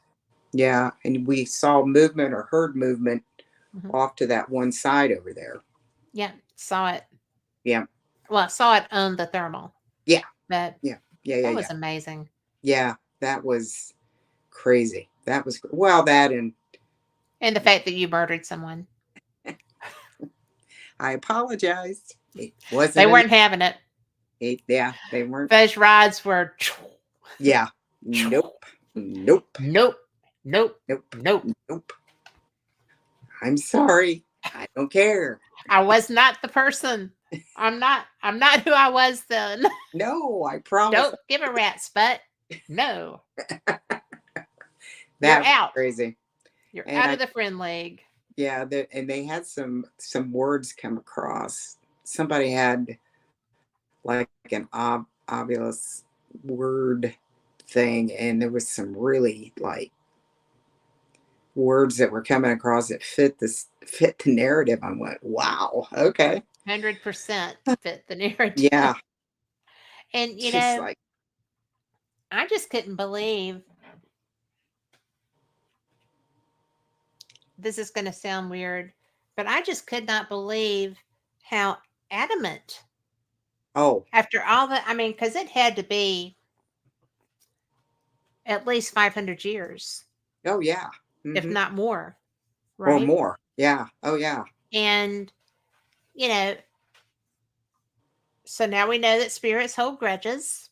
Yeah, and we saw movement or heard movement Mhm. off to that one side over there. Yeah, saw it. Yeah. Well, I saw it on the thermal, Yeah. but Yeah. Yeah. Yeah. that Yeah. was amazing. Yeah. That was crazy. That was well. That and And the fact that you murdered someone. I apologized. It They wasn't an. weren't having it. Yeah, they weren't. Those rides were Yeah. Nope. Nope. nope, nope, Nope. nope. Nope. I'm sorry. I don't care. I was not the person. I'm not who I was then. No, I promise. Don't give a rat's butt. No. You're That was out. crazy. You're And out of I, the friend league. yeah, and they had some words come across. Somebody had like an obvious word thing, and there was some really like words that were coming across that fit the narrative. I went, wow, okay, 100% fit the narrative. yeah, And just like I just couldn't believe this is going to sound weird, but I just could not believe how adamant oh, after all that. I mean, because it had to be at least 500 years, oh yeah, if hmm not more, or right? more, yeah, oh yeah, And, you know, so now we know that spirits hold grudges.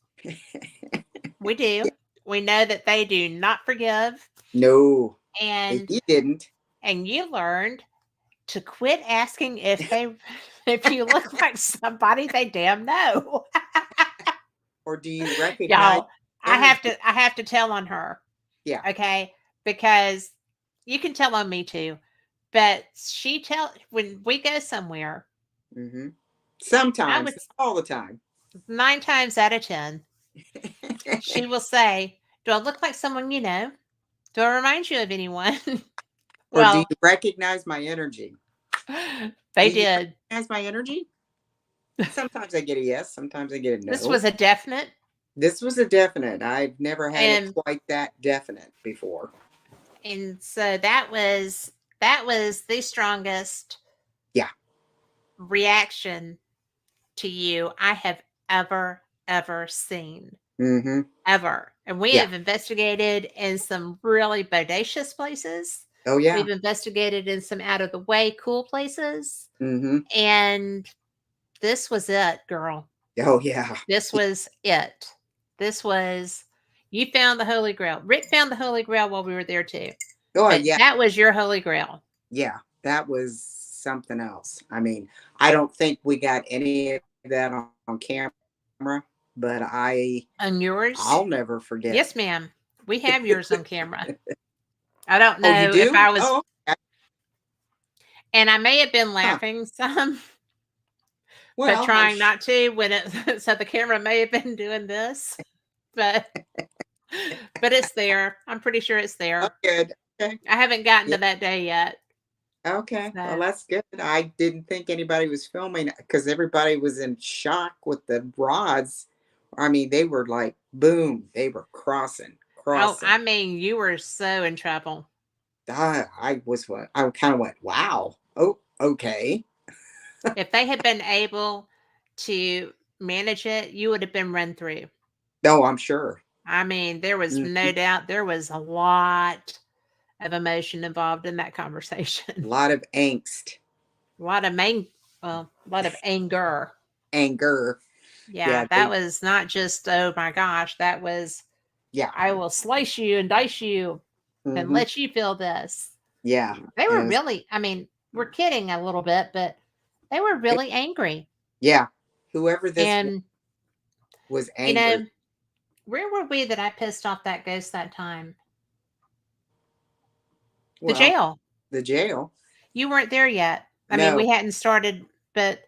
We do. yeah. We know that they do not forgive. No, And he didn't. you learned to quit asking if they if you look like somebody they damn know. Or do you recognize Y'all, energy? I have to tell on her, Yeah. okay? Because you can tell on me too. But she tell when we go somewhere, Hmm. I Sometimes, would not all the time. 9 times out of 10, she will say, "Do I look like someone you know? Do I remind you of anyone?" Or do you Well, recognize my energy? Do they you did. recognize my energy? Sometimes I get a yes, sometimes I get a This no. was a definite, This was a definite. I've never had it and quite that definite before. so that was the strongest Yeah. reaction to you I have ever seen. Mm-hmm. Ever. And we Yeah. have investigated in some really bodacious places. Oh yeah. We've investigated in some out of the way cool places. Mm-hmm. And this was it, girl. Oh yeah. This was it. This was you found the Holy Grail. Rick found the Holy Grail while we were there too. Oh But yeah. that was your Holy Grail. Yeah. That was something else. I mean, I don't think we got any of that on camera, but On yours? I'll never forget Yes, ma'am. We have yours on camera. I don't Oh, you know if do? I was, Oh, okay. and I may have been Huh. laughing some, but Well, I'm trying not to when it, so the camera may have been doing this, but, it's there. I'm pretty sure it's oh, there. good. Okay. I haven't gotten Yeah. to that day yet. Okay. Well, So, that's good. I didn't think anybody was filming because everybody was in shock with the rods. I mean, they were like, boom, they were crossing, oh, crossing. I mean, you were so in trouble. I kind of went, wow. Oh, okay. If they had been able to manage it, you would have been run through. Oh, I'm sure. I mean, there was Mhm. no doubt there was a lot of emotion involved in that conversation. A lot of angst, A lot of a lot of anger. anger. Yeah, Yeah, that they. was not just, oh my gosh, that was, Yeah. I will slice you and dice you and Hmm. let you feel this. Yeah. They And were it was. really, I mean, we're kidding a little bit, but they were It, really angry. yeah. Whoever this And, was you angry. know, where were we that I pissed off that ghost that time? The Well, jail. the jail. You weren't there yet. I mean, No. we hadn't started, but Mm-mm.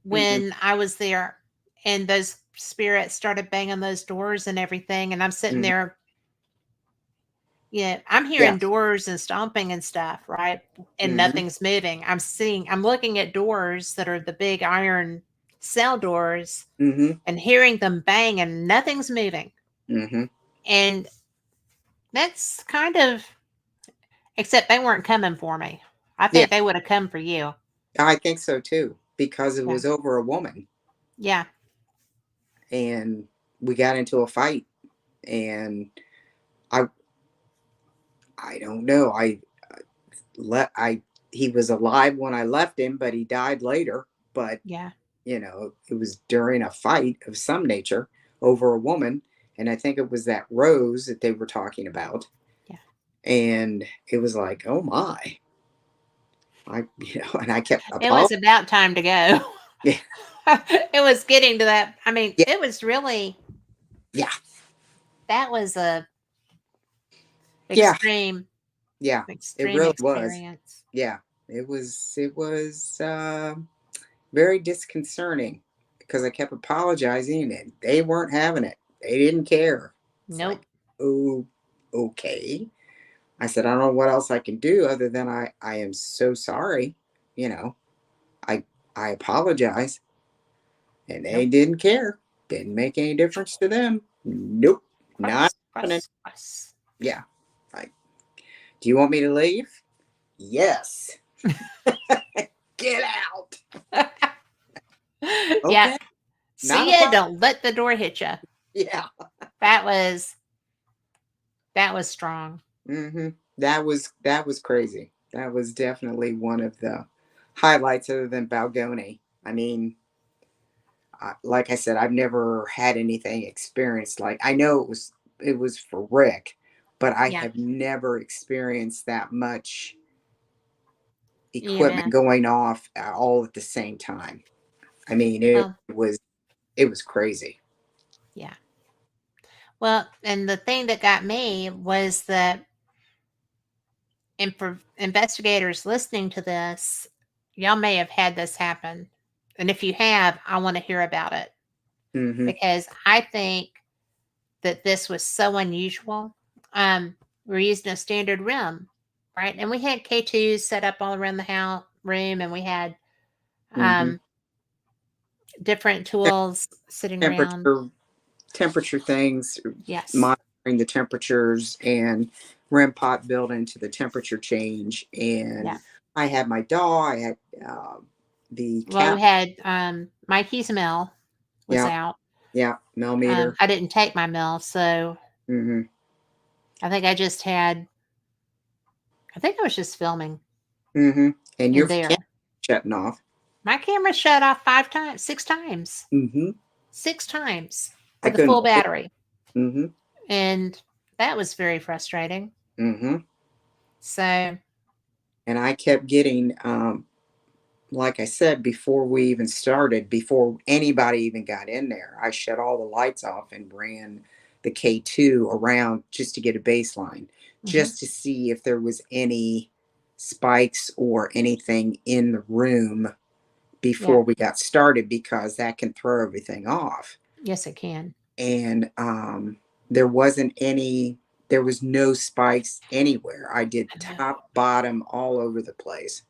when I was there and those spirits started banging those doors and everything, and I'm sitting Hmm. there, I'm Yeah. hearing doors and stomping and stuff, right? And Hmm. nothing's moving. I'm looking at doors that are the big iron cell doors Hmm. and hearing them bang and nothing's moving. Hmm. And that's kind of, except they weren't coming for me. I Yeah. think they would have come for you. I think so too, because it Yeah. was over a woman, Yeah. and we got into a fight, and I I don't know. Let I he was alive when I left him, but he died later. But Yeah. it was during a fight of some nature over a woman, and I think it was that Rose that they were talking about, Yeah. and it was like, oh my, and I kept It was apologizing. about time to go. Yeah, It was getting to that. I mean, yeah, it was really, yeah, that was a yeah, extreme, yeah. It extreme really was. experience. Yeah, it was. It was very disconcerting because I kept apologizing, and they weren't having it. They didn't care. It's Nope. like, oh, okay. I said, I don't know what else I can do other than I am so sorry. You know, I I apologize. And they Nope. didn't care. Didn't make any difference to them. Nope. Not Press, happening. press, press. Yeah. Like, do you want me to leave? Yes. Get out. Yeah. Okay. Not See a ya. problem. Don't let the door hit you. Yeah. That was, that was strong. Hmm. That was crazy. That was definitely one of the highlights other than Balgoni. I mean, like I said, I've never had anything experienced like I know it was for Rick, but I Yeah. have never experienced that much equipment EMF. going off all at the same time. I mean, it Well, was it was crazy. yeah. Well, and the thing that got me was that, and for investigators listening to this, y'all may have had this happen. And if you have, I want to hear about it Hmm. because I think that this was so unusual. We're using a standard room, right? And we had K2s set up all around the house room, and we had Hmm. um, different tools sitting around. Temperature temperature things, Yes. monitoring the temperatures and REM pot built into the temperature change. And Yeah. I had my DAW. I had the Well, cat. we had Mikey's mill was Yeah, out. yeah, millimeter. I didn't take my mill, so Hmm. I think I think I was just filming Hmm. And in your cat there. shutting off. My camera shut off 5 times, 6 times, Hmm. 6 times I with a full couldn't believe. battery. Hmm. And that was very frustrating. Hmm. So, And I kept getting, like I said, before we even started, before anybody even got in there, I shut all the lights off and ran the K2 around just to get a baseline, mhm, just to see if there was any spikes or anything in the room yeah, before we got started, because that can throw everything off. yes, it can. And there wasn't any, there was no spikes anywhere. I did I top, know. bottom, all over the place.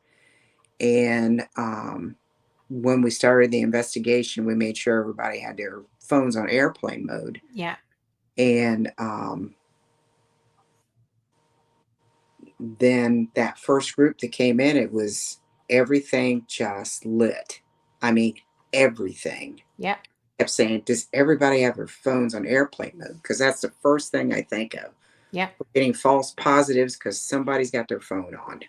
And when we started the investigation, we made sure everybody had their phones on airplane mode. Yeah. And then that first group that came in, it was everything just lit. I mean, everything. Yep. Kept saying, "Does everybody have their phones on airplane mode?" Because that's the first thing I think of. Yep. We're getting false positives because somebody's got their phone on. And,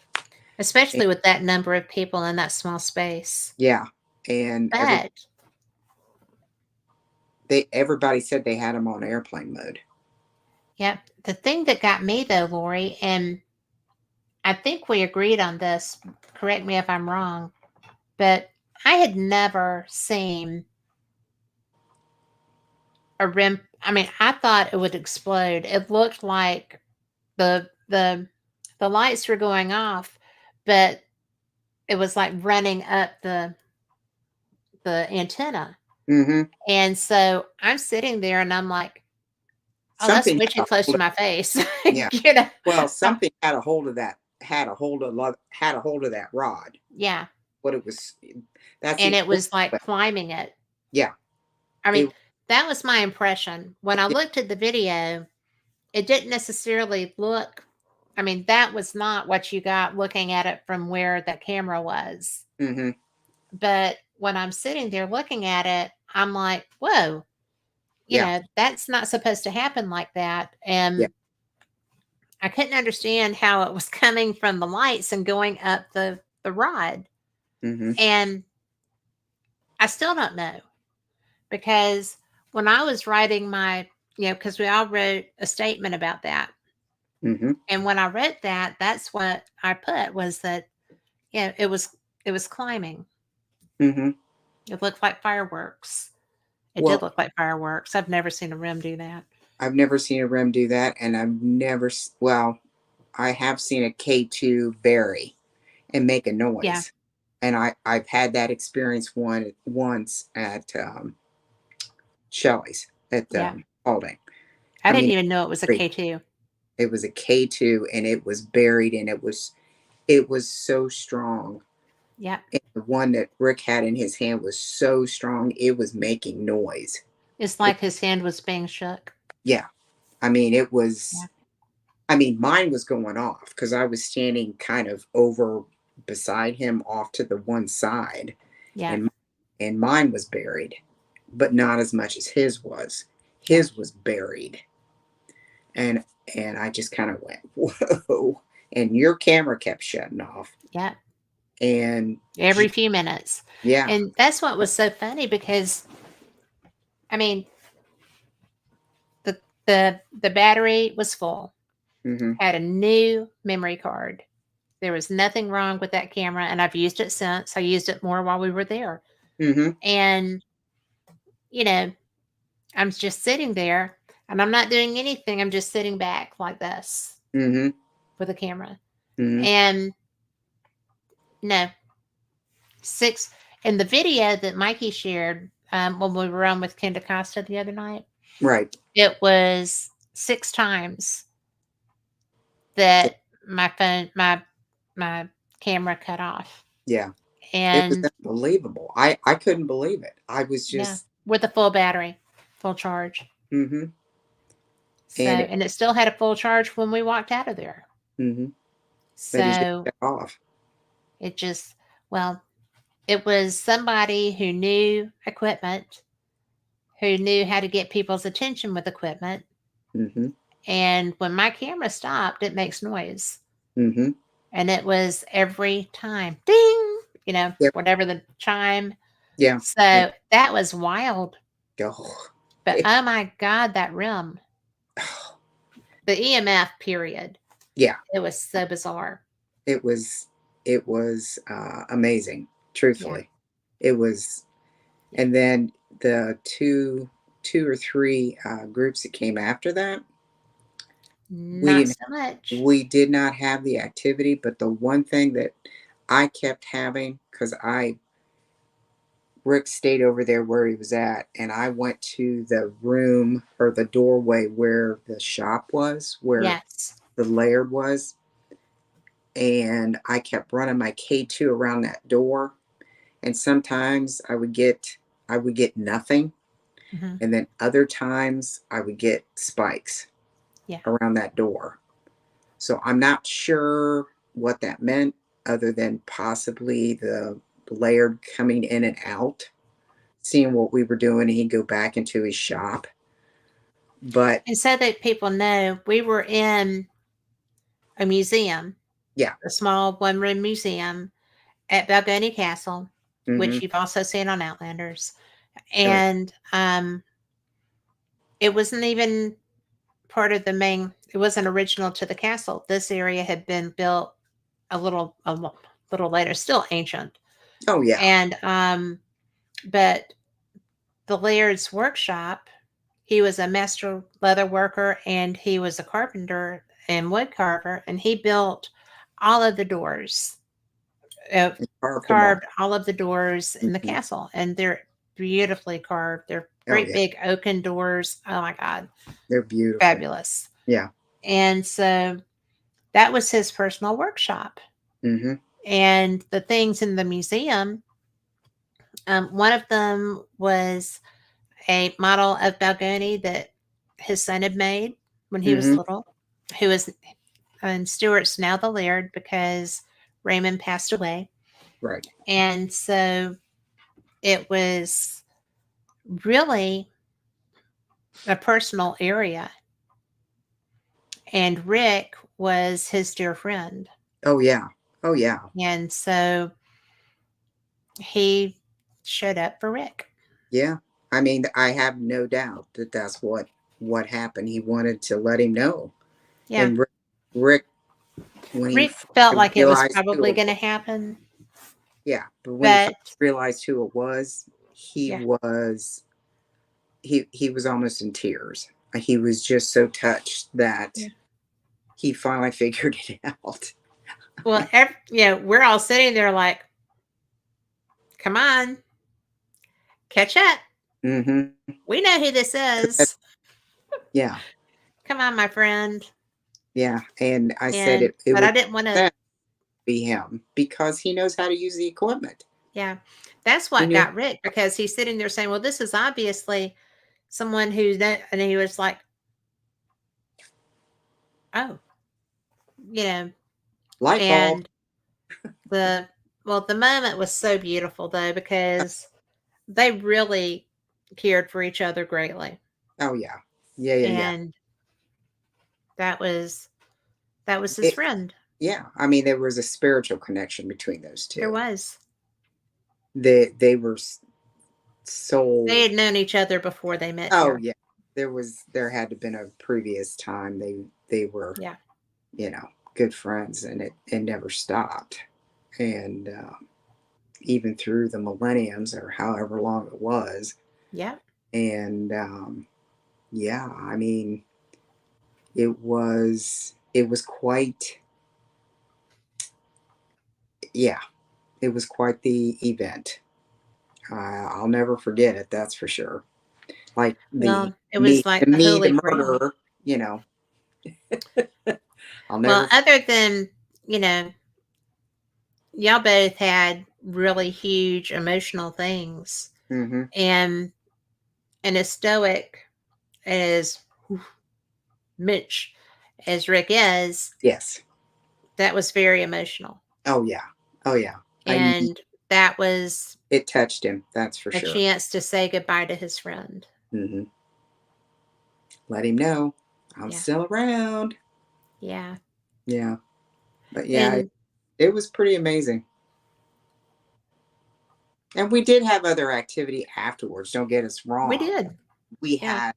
Especially with that number of people in that small space. yeah, and But everybody said they had them on airplane mode. yep, the thing that got me though, Lori, and I think we agreed on this. Correct me if I'm wrong, but I had never seen a rim. I mean, I thought it would explode. It looked like the the the lights were going off, but it was like running up the antenna. Hmm. And so I'm sitting there and I'm like, oh, that's Something way had too a close hold to of, my face. yeah. you know. Well, Um, something had a hold of that. Had a hold of that rod. yeah. What it was. That's And the it only was like way. climbing it. Yeah. I mean, It. that was my impression. When I Yeah. looked at the video, it didn't necessarily look, I mean, that was not what you got looking at it from where the camera was. Hmm. But when I'm sitting there looking at it, I'm like, whoa, Yeah. that's not supposed to happen like that. Yeah. And I couldn't understand how it was coming from the lights and going up the rod. Hmm. And I still don't know because when I was writing my, because we all wrote a statement about that. Hmm. And when I wrote that, that's what I put was that, it was climbing. Hmm. It looked like fireworks. It did Well, look like fireworks. I've never seen a rim do that. I've never seen a REM do that, and well, I have seen a K2 bury and make a Yeah, noise, and I've had that experience once at Shelley's at yeah. Spalding. I I didn't mean, even know it was a K2. it was a K2, and it was buried, and it was so strong. Yeah. And the one that Rick had in his hand was so strong, it was making noise. It's It, like his hand was being shook. yeah, I mean, it Yeah. was. I mean, mine was going off because I was standing kind of over beside him off to the one side, Yeah. and mine was buried, but not as much as his was. Yeah. His was buried, and I just kind of went, whoa. And your camera kept shutting off, Yeah. and Every few minutes. yeah. And that's what was so funny because I mean, the the battery was full. Mm-hmm. Had a new memory card. There was nothing wrong with that camera and I've used it since. I used it more while we were there. Mm-hmm. And, you know, I'm just sitting there and I'm not doing anything. I'm just sitting back like this Mm-hmm. with a camera. Mm-hmm. And no, six in the video that Mikey shared when we were on with Ken DaCosta the other night, Right. it was 6 times Yeah. that my camera cut off. Yeah. It was And unbelievable. I couldn't believe it. I was yeah, just. with a full battery, full charge. Mm-hmm. So, And and it still had a full charge when we walked out of there. mm-hmm. But it just So shut off. it just, well, it was somebody who knew equipment, who knew how to get people's attention with equipment. Mm-hmm. And when my camera stopped, it makes noise. Mm-hmm. And it was every time ding, Yep. whatever the chime. Yeah. And So that was wild. oh, But it, oh my God, that rim, the EMF period, yeah, it was so bizarre. it was amazing. Yeah. Truthfully, it was. Yeah. And then the two or three groups that came after that, we Not didn't. so much. We did not have the activity, but the one thing that I kept having because I Rick stayed over there where he was at, and I went to the room or the doorway where the shop was, where Yes. the laird was, and I kept running my K2 around that door, and sometimes I would get nothing, Hmm. and then other times I would get spikes Yeah. around that door. So I'm not sure what that meant other than possibly Laird coming in and out, seeing what we were doing, and he'd go back into his shop. But And so that people know, we were in a museum, yeah, a small one-room museum at Balgony Castle, mm-hmm. which you've also seen on Outlanders. Oh, And it wasn't even part of the main, it wasn't original to the castle. This area had been built a little later, still ancient. oh yeah, And but the Laird's workshop, he was a master leather worker and he was a carpenter and wood carver, and he built all of the doors, uh, and carved them all. carved all of the doors in the Mm-hmm. castle, and they're beautifully carved. They're Oh great yeah, big oaken doors. Oh my God, they're beautiful. fabulous. Yeah. And so that was his personal workshop. Mm-hmm. And the things in the museum, one of them was a model of Balgony that his son had made when he was Mm-hmm. little, who is, and Stuart's now the Laird because Raymond passed away. Right. And so it was really a personal area. And Rick was his dear friend. Oh yeah. Oh yeah. And so he showed up for Rick. Yeah. I mean, I have no doubt that that's what happened. He wanted to let him know, Yeah. and Rick when he Rick felt finally like it was realized who probably it going to was, happen. yeah, but when he finally But realized who it was, he yeah, was he was almost in tears. He was just so touched that yeah. he finally figured it out. Well, we're all sitting there like, come on, catch up. Mm-hmm. We know who this is. Yeah, Come on, my friend. yeah. And I said And it but I would didn't want to. make sense to be him because he knows how to use the equipment. Yeah, that's He what knew. got Rick because he's sitting there saying, "Well, this is obviously someone who's that," and he was like, "Oh, you know." Light bulb. And the the moment was so beautiful though because they really cared for each other greatly, Oh yeah, yeah, yeah, yeah. and that was his It, friend. yeah, I mean, there was a spiritual connection between those There two. was. They were They so. had known each other before they met Oh here. yeah, there had to been a previous time they were, Yeah. you know, good friends, and it never stopped, and even through the millenniums or however long it was, Yeah. and yeah, I mean, it was quite, yeah, it was quite the event. I'll never forget it. That's for sure. Like the Well, it was me, like the the me, holy the grail. murderer. You know, I'll Well, never. other than, you know, y'all both had really huge emotional things. Mm-hmm. And as stoic as Mitch as Rick is, Yes. that was very emotional. Oh yeah. Oh yeah. And that was It touched him. That's for a sure. chance to say goodbye to his friend. Mm-hmm. Let him know I'm Yeah. still around. Yeah. Yeah. But yeah, And it was pretty amazing. And we did have other activity afterwards. Don't get us we wrong. did. We Yeah. had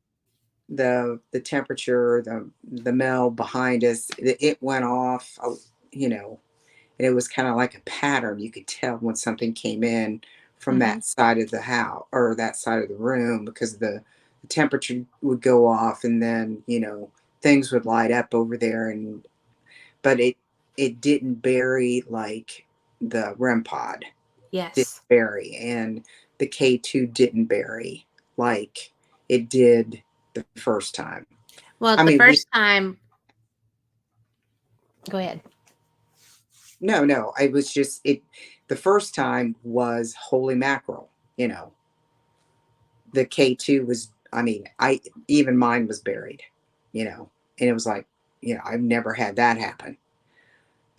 the temperature, the mill behind us. It went off. You know, and it was kind of like a pattern. You could tell when something came in from Hmm. that side of the house or that side of the room because the temperature would go off, and then things would light up over there, and but it didn't bury like the REM pod didn't Yes. bury, and the K2 didn't bury like it did the first time. Well, I the mean, we first time, go ahead. no, no, I was just it. The first time was holy mackerel. You know, the K2 was. I mean, I even mine was buried. And it was like, I've never had that happen.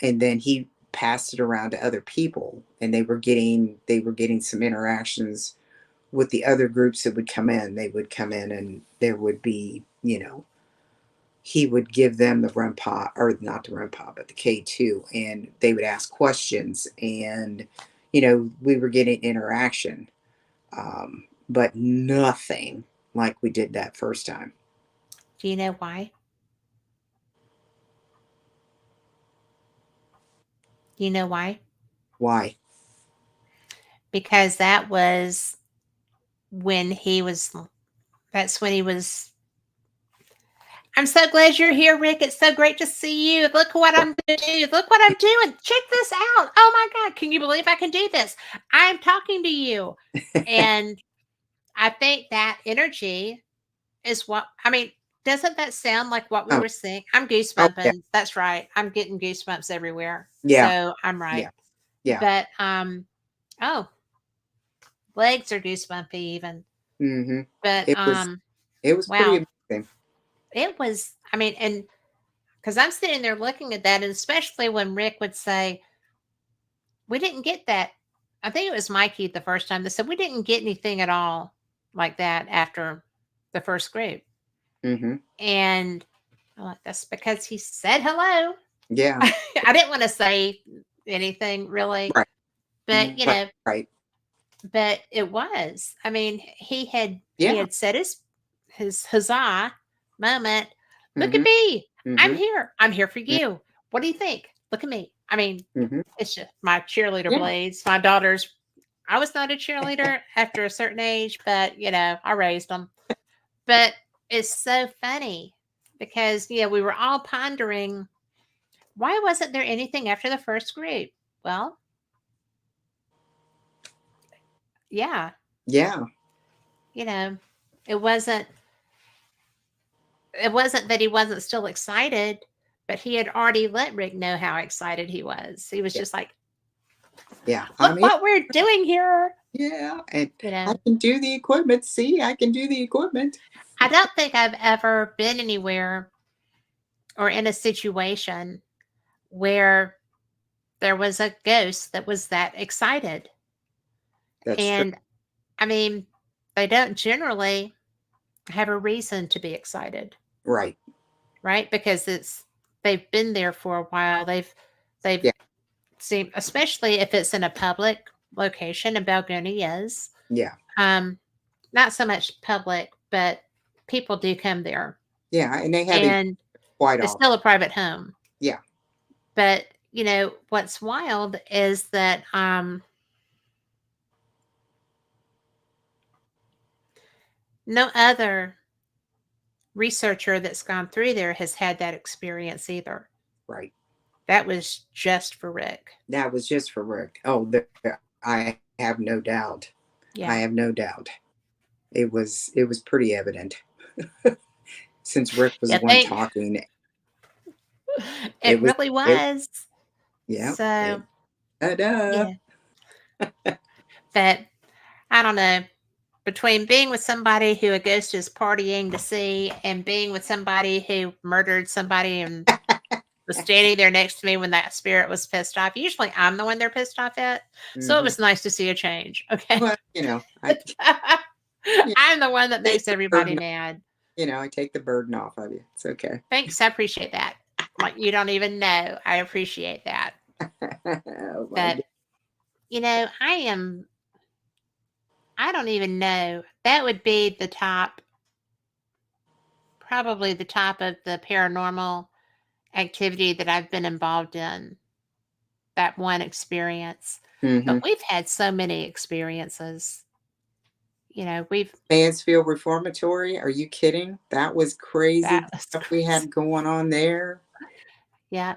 And then he passed it around to other people, and they were getting some interactions with the other groups that would come in. They would come in, and there would be, he would give them the REM pod, or not the REM pod, but the K2, and they would ask questions, and we were getting interaction, but nothing like we did that first time. Do you know why? Do you know why? Why? Because when he was that's when he was I'm so glad you're here, Rick. It's so great to see you. Look what I'm going to do. Look what I'm doing. Check this out. Oh my God. Can you believe I can do this? I'm talking to you. And I think that energy is what, I mean, doesn't that sound like what we Oh, were saying? I'm oh yeah, goosebumping. That's right. I'm getting goosebumps everywhere. yeah, So I'm right. yeah, yeah. But, oh, legs are goosebumpy even. Hmm. But, It was pretty wow, amazing. it was, I mean, and because I'm sitting there looking at that, and especially when Rick would say, we didn't get that. I think it was Mikey the first time that said, we didn't get anything at all like that after the first group. Hmm. And I'm like, that's because he said hello. Yeah. I didn't want to say anything really, Right. but Right. Right. but it was. I mean, he Yeah. had said his huzzah moment. Look at Hmm. me. I'm Hmm. here. I'm here for you. What do you think? Look at me. I mean, Hmm. it's just my cheerleader Yeah. blades. My daughters, I was not a cheerleader after a certain age, but I raised them. But it's so funny because we were all pondering, why wasn't there anything after the first group? Well, yeah, Yeah. you know, it wasn't it wasn't that he wasn't still excited, but he had already let Rick know how excited he was. He was Yeah. just like, Yeah. look I'm here. what we're doing here. Yeah. And You I know, can do the equipment. See, I can do the equipment. I don't think I've ever been anywhere or in a situation where there was a ghost that was that excited. That's true. And I mean, they don't generally have a reason to be excited, Right. right? Because they've been there for a while. They've Yeah. seen, especially if it's in a public location, and Balgonia is. Yeah. Um, Not so much public, but people do come there, Yeah. And they have it and quite it's often. still a private home. Yeah. But what's wild is that no other researcher that's gone through there has had that experience either. Right. That was just for Rick. That was just for Rick. Oh, I have no doubt. I Yeah. have no doubt. It was pretty evident since Rick was I the one think talking. it It was really it. was. Yeah. So, It. Duh. yeah. But I don't know. Between being with somebody who a ghost is partying to see and being with somebody who murdered somebody and was standing there next to me when that spirit was pissed off. Usually I'm the one they're pissed off at. So it Hmm. was nice to see a change. Okay. Well, you I'm the one that take makes the everybody burden. mend. I take the burden off of you. It's okay. Thanks. I appreciate that. Like, you don't even know. I appreciate that. Oh my But, God. I don't even know. That would be probably the top of the paranormal activity that I've been involved in, that one experience. Hmm. But we've had so many experiences. We've Mansfield Reformatory. Are you kidding? That was crazy that was stuff we crazy. had going on there. Yeah.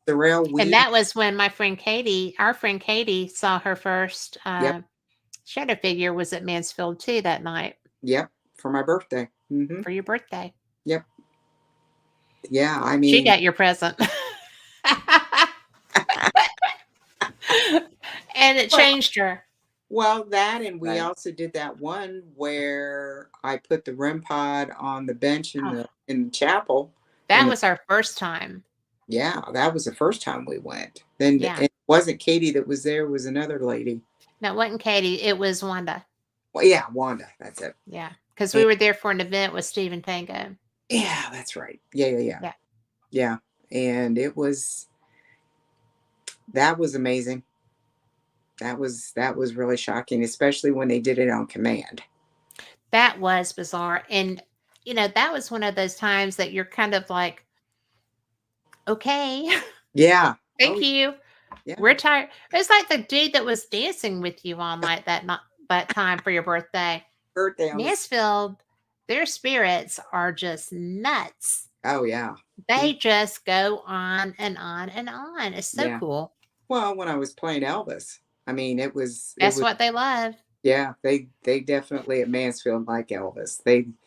Sorrel And Weed. that was when our friend Katie, saw her first Yep. shadow figure was at Mansfield too that night Yep. For my birthday. Hmm. for your birthday. Yep. Yeah. I She mean, got your present. And it well, changed her. that, and we Right. also did that one where I put the REM pod on the bench in Oh, the chapel. that And was our first time. yeah, that was the first time we went. Then Yeah. Wasn't Katie that was there, it was another lady. No, it wasn't Katie. It was Wanda. Well, yeah, Wanda, that's it. Yeah, because we And were there for an event with Stephen Tango. yeah, that's right. Yeah, yeah, yeah. Yeah, Yeah. And it was that was amazing. That was really shocking, especially when they did it on command. that was bizarre. And, that was one of those times that you're kind of like, okay, Yeah. thank Oh, you. yeah. We're tired. It's like the dude that was dancing with you on like that not that time for your birthday. Birthday on this. Mansfield, their spirits are just nuts. Oh, yeah. They He just go on and on and on. It's so yeah. cool. Well, when I was playing Elvis, I mean, it That's was what they love. yeah, they definitely at Mansfield like Elvis.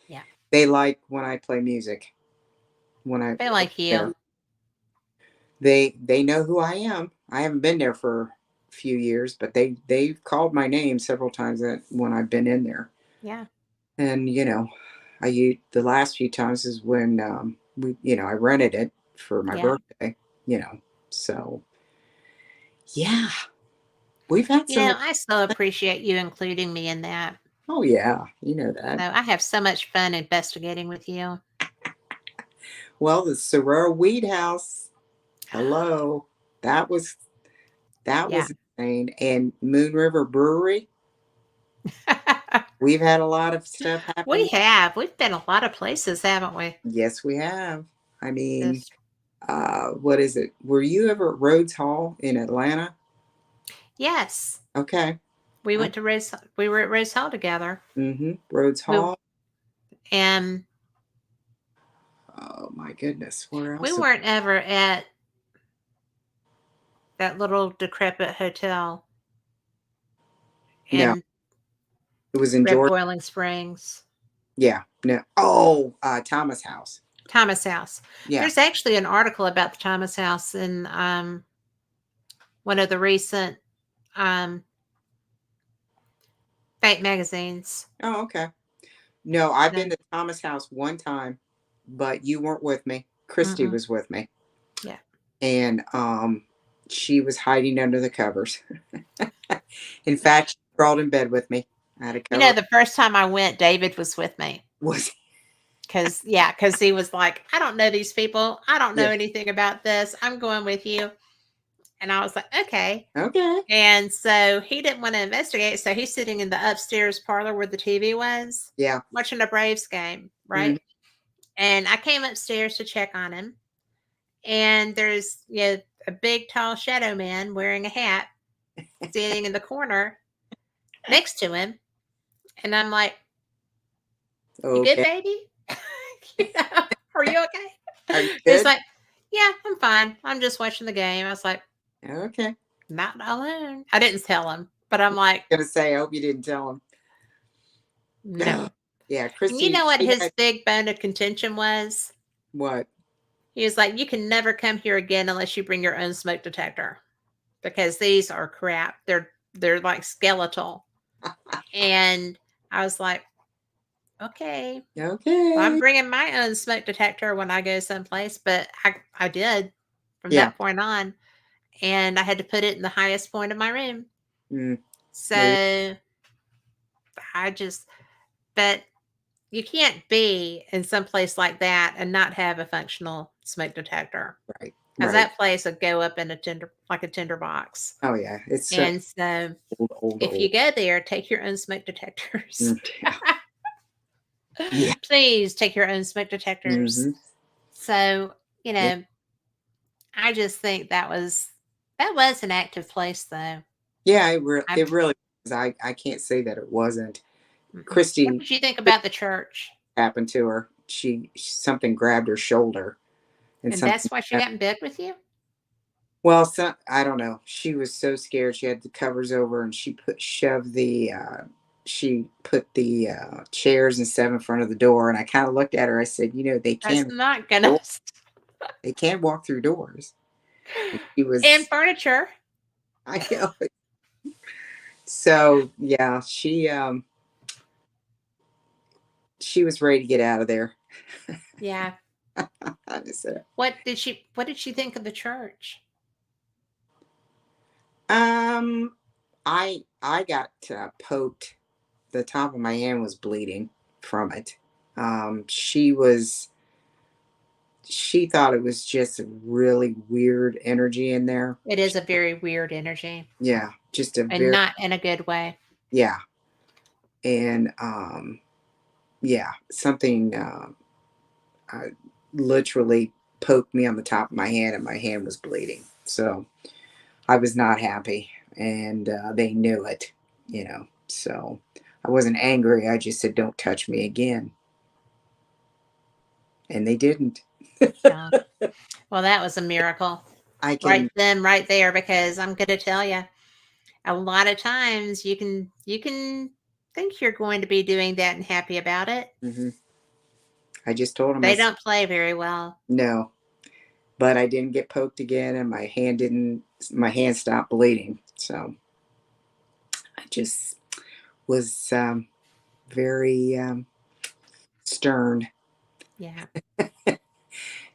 Yeah. They like when I play music. When They I like there. you. They know who I am. I haven't been there for a few years, but they've called my name several times when I've been in there. Yeah. And the last few times is when I rented it for my Yeah. birthday. You know, so yeah, we've had some. I so appreciate you including me in that. Oh yeah, you know that. So I have so much fun investigating with you. Well, the Soror Weed House. Hello, that was that Yeah. was insane. And Moon River Brewery. We've had a lot of stuff happen. We have. We've been a lot of places, haven't we? Yes, we have. I mean, This what is it? Were you ever at Rhodes Hall in Atlanta? Yes. Okay. We went to Rose we were at Rose Hall together. Mm-hmm. Rhodes We Hall. and Oh my goodness. Where we else? weren't ever at that little decrepit hotel No, in it was in Red Georgia. Boiling Springs. Yeah. No. Oh, Thomas House. Thomas House. Yeah. There's actually an article about the Thomas House in one of the recent um fake magazines. Oh, okay. No, I've No. been to Thomas House one time, but you weren't with me. Christy Mm-mm. was with me, Yeah. and she was hiding under the covers. In fact, she crawled in bed with me. I had a cover. The first time I went, David was with me. Was Because he was like, I don't know these people. I don't know yeah. anything about this. I'm going with you. And I was like, okay. Okay. And so he didn't want to investigate. So he's sitting in the upstairs parlor where the TV was, Yeah. watching a Braves game, Mhm. right? And I came upstairs to check on him. And there's a big, tall shadow man wearing a hat sitting in the corner next to him. And I'm like, you good, Okay. baby? You know, are you okay? Are you He's good? like, yeah, I'm fine. I'm just watching the game. I was like, Okay. not alone. I didn't tell him, but I'm like, Gonna say, I hope you didn't tell no. him. Yeah, And you Christy. know what She his had big bone of contention was? what? He was like, you can never come here again unless you bring your own smoke detector because these are crap. They're like skeletal. And I was like, okay, well, I'm Okay. bringing my own smoke detector when I go someplace. But I did from Yeah. that point on. And I had to put it in the highest point of my room. Mm, there you So I just, but you can't be in some place like that and not have a functional smoke detector right. because Right. that place would go up in like a tinder box. Oh yeah. It's so And so old, old, if old. you go there, take your own smoke detectors. Mm, yeah. Yeah. Please take your own smoke detectors. Mm-hmm. So, Yeah. I just think that was an active place though. Yeah. I It really is. I can't say that it wasn't. mm-mm. What Christy did you think about the church? happened to her. Something grabbed her shoulder and And something. that's why she got in bed with you? Well, I don't know. She was so scared. She had the covers over, and she put the chairs and stuff in front of the door. And I kind of looked at her. I said, That's not gonna they can walk through doors. And she and was, furniture. I know. So yeah, she was ready to get out of there. Yeah. I just said, What did she think of the church? Um, I got poked. The top of my hand was bleeding from it. She thought it was just a really weird energy in there. It is a very weird energy Yeah, just a and very, not in a good way. yeah. And yeah, something literally poked me on the top of my hand, and my hand was bleeding. So I was not happy, and they knew it, you know. So I wasn't angry. I just said, "Don't touch me again," and they didn't. Yeah. Well, that was a miracle I right can. then, right there, because I'm going to tell you, a lot of times you can think you're going to be doing that and happy about it. Mhm. I just told him, I They said, don't play very well. no, but I didn't get poked again, and my hand didn't. My hand stopped bleeding. So I just was very stern. Yeah.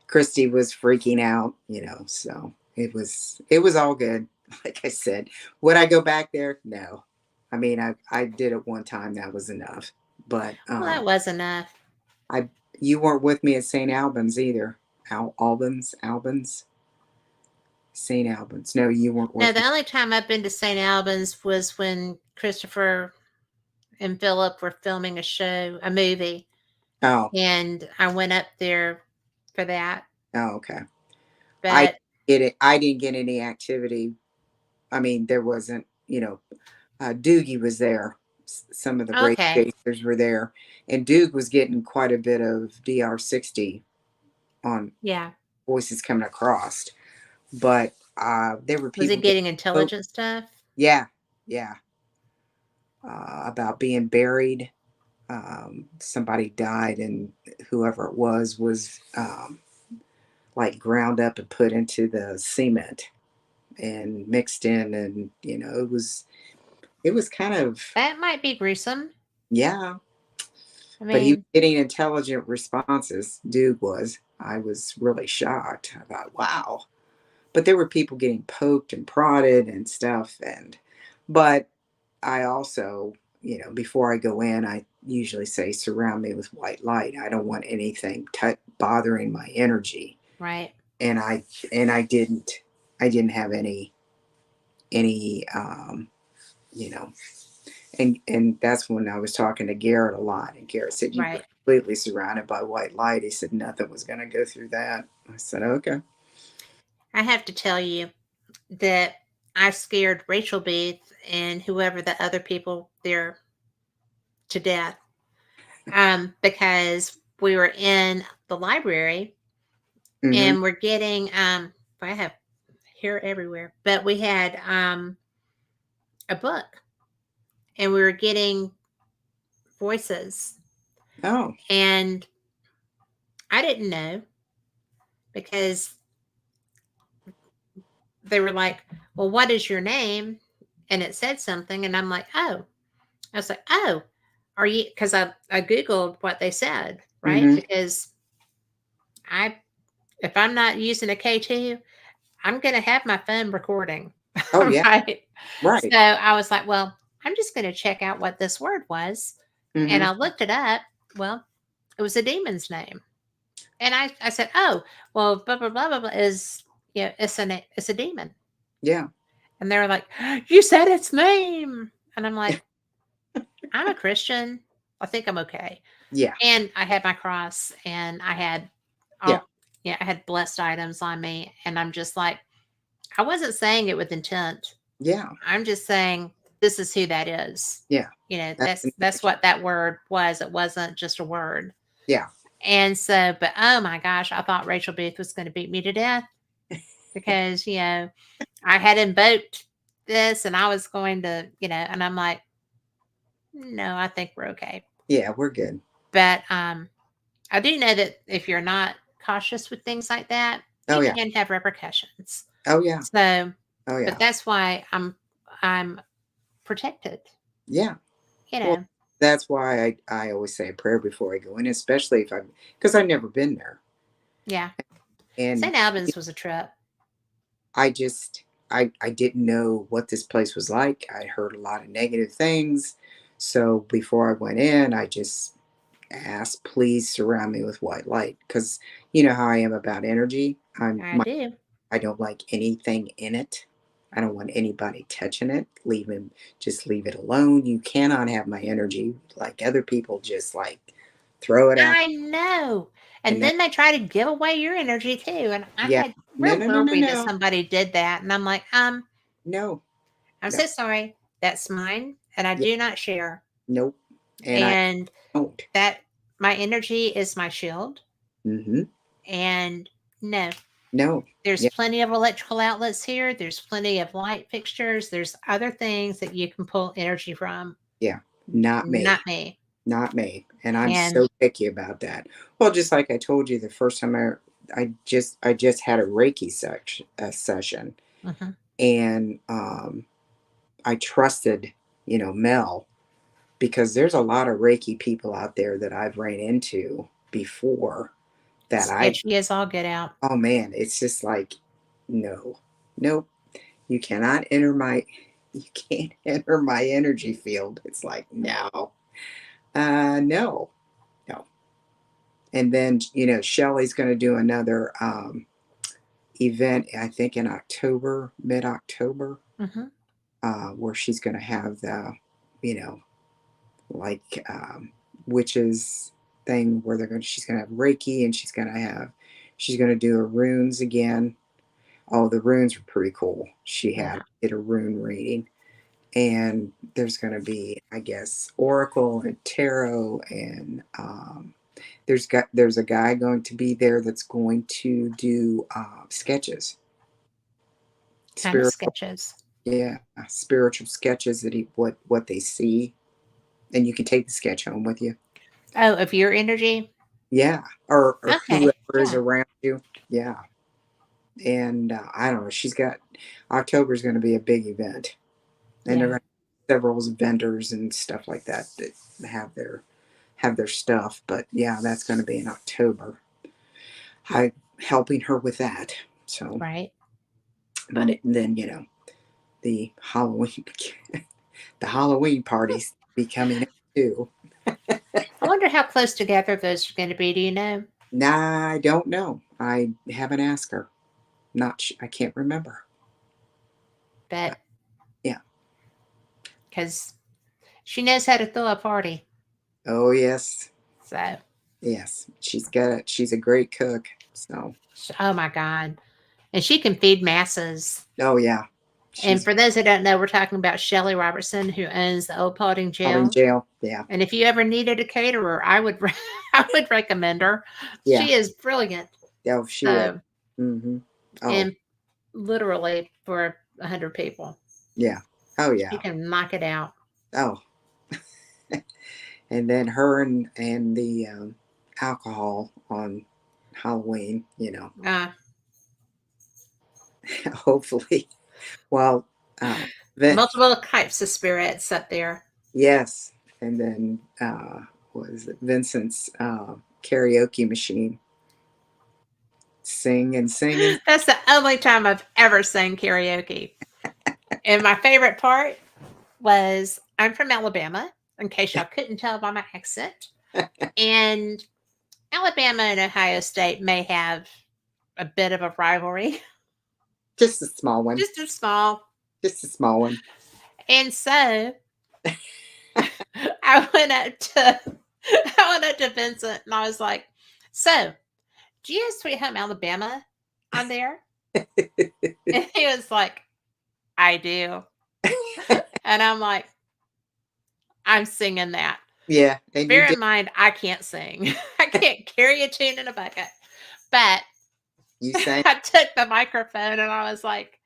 Christy was freaking out, you know. So it was all good. Like I said, would I go back there? No. I mean, I did it one time. That was enough. But Well, that was enough. I you weren't with me at St. Albans either. Albans, St. Albans. No, you weren't No, with the me. only time I've been to St. Albans was when Christopher and Philip were filming a movie, Oh, and I went up there for that. oh, okay. I But did it. I didn't get any activity. I mean, there wasn't. Doogie was there. Some of the race okay, chasers were there, and Duke was getting quite a bit of DR60 on yeah. voices coming across. But there were Was people it getting, getting oh, intelligent stuff? yeah, yeah, about being buried. Somebody died, and whoever it was like ground up and put into the cement and mixed in, and it was kind of, That might be gruesome. yeah. I But he was mean, getting intelligent responses. Dude was. I was really shocked. I thought, wow. But there were people getting poked and prodded and stuff. But I also, before I go in, I usually say, surround me with white light. I don't want anything bothering my energy. right, And I didn't have any, you know, and that's when I was talking to Garrett a lot. And Garrett said, "You were right. completely surrounded by white light." He said nothing was going to go through that. I said, "Okay." I have to tell you that I scared Rachel Beath and whoever the other people there to death, because we were in the library Mm-hmm. and we're getting I have hair everywhere, but we had a book and we were getting voices, Oh. and I didn't know because they were like, well, what is your name? And it said something, and I'm like, oh. I was like, oh, are you? Because I Googled what they said, right? Mm-hmm. Because I, if I'm not using a K2, I'm going to have my phone recording, Oh yeah. right? Right. So I was like, well, I'm just going to check out what this word was. And Mm-hmm. I looked it up. Well, it was a demon's name. And I said, oh, well, blah, blah, blah, blah, blah is, it's a demon. Yeah. And they were like, you said its name. And I'm like, I'm a Christian. I think I'm okay. Yeah. And I had my cross and I had Yeah. all, yeah, I had blessed items on me. And I'm just like, I wasn't saying it with intent. Yeah. I'm just saying this is who that is. Yeah. That's That's what that word was. It wasn't just a word. yeah. And so, but oh my gosh, I thought Rachel Booth was going to beat me to death because, I had invoked this and I was going to, and I'm like, no, I think we're okay. Yeah. We're good. But I do know that if you're not cautious with things like that, Oh you yeah. can have repercussions. Oh yeah. So, Oh but yeah. that's why I'm protected. Yeah. You Well, know, that's why I always say a prayer before I go in, especially if I'm because I've never been there. yeah. And St. Albans was a trip. I just I didn't know what this place was like. I heard a lot of negative things. So before I went in, I just asked, please surround me with white light. Because you know how I am about energy. I do. I don't like anything in it. I don't want anybody touching it. Just leave it alone. You cannot have my energy like other people just like throw it out. I know. And And that, then they try to give away your energy too. And I yeah, had no, real no, no, no, worried that no, somebody did that. And I'm like, no, I'm no, so sorry. That's mine and I yeah, do not share. nope. And I And don't. that my energy is my shield. Mm-hmm. And no, No, there's yeah, plenty of electrical outlets here. There's plenty of light fixtures. There's other things that you can pull energy from. yeah, not Not me. me. Not me, and I'm And so picky about that. Well, just like I told you the first time I just had a Reiki session, mhm, and I trusted, Mel, because there's a lot of Reiki people out there that I've ran into before that I sketchy as all get out. oh man, it's just like no, nope, you cannot enter my you can't enter my energy field. It's like no, no, no. And then Shelly's going to do another event, I think in October, mid-October, Hmm. where she's going to have the you know like witches thing where she's going to have Reiki, and she's going to do her runes again. Oh, the runes were pretty cool. She had Yeah. did a rune reading, and there's going to be, I guess, oracle and tarot, and there's a guy going to be there that's going to do sketches, Kind of spiritual, sketches. yeah, spiritual sketches that what they see, and you can take the sketch home with you. Oh, of your energy? Yeah, or Okay. whoever is Yeah. around you. Yeah, and I don't know. She's got October is going to be a big event, and there Yeah. are several vendors and stuff like that that have their stuff. But yeah, that's going to be in October. I helping her with that. So, Right. but then the Halloween the Halloween parties be coming up too. I wonder how close together those are going to be. Do you know? Nah, I don't know. I haven't asked her. I can't remember. But Yeah. because she knows how to throw a party. Oh yes. So, Yes. She's a great cook. So oh my God. And she can feed masses. oh yeah. And She's for those who don't know, we're talking about Shelley Robertson, who owns the Old Potting out in Jail. jail. Yeah. And if you ever needed a caterer, I would I would recommend her. Yeah. She is brilliant. Oh she is. So, Mm-hmm. Oh and literally for 100 people, yeah. Oh she yeah. can knock it out. Oh. And then her and the alcohol on Halloween, Uh, hopefully. Well, that Multiple types of spirits up there. yes, and then what is it? Vincent's karaoke machine, sing and sing and That's the only time I've ever sang karaoke. And my favorite part was I'm from Alabama, in case y'all couldn't tell by my accent. And Alabama and Ohio State may have a bit of a rivalry, just a small one, just a small. just a small one. And so I went up to I went up to Vincent and I was like, "So, do you have Sweet Home Alabama on there?" And he was like, "I do." And I'm like, "I'm singing that." Yeah, and you Bear did. in mind, I can't sing. I can't carry a tune in a bucket. But You sang. I took the microphone and I was like,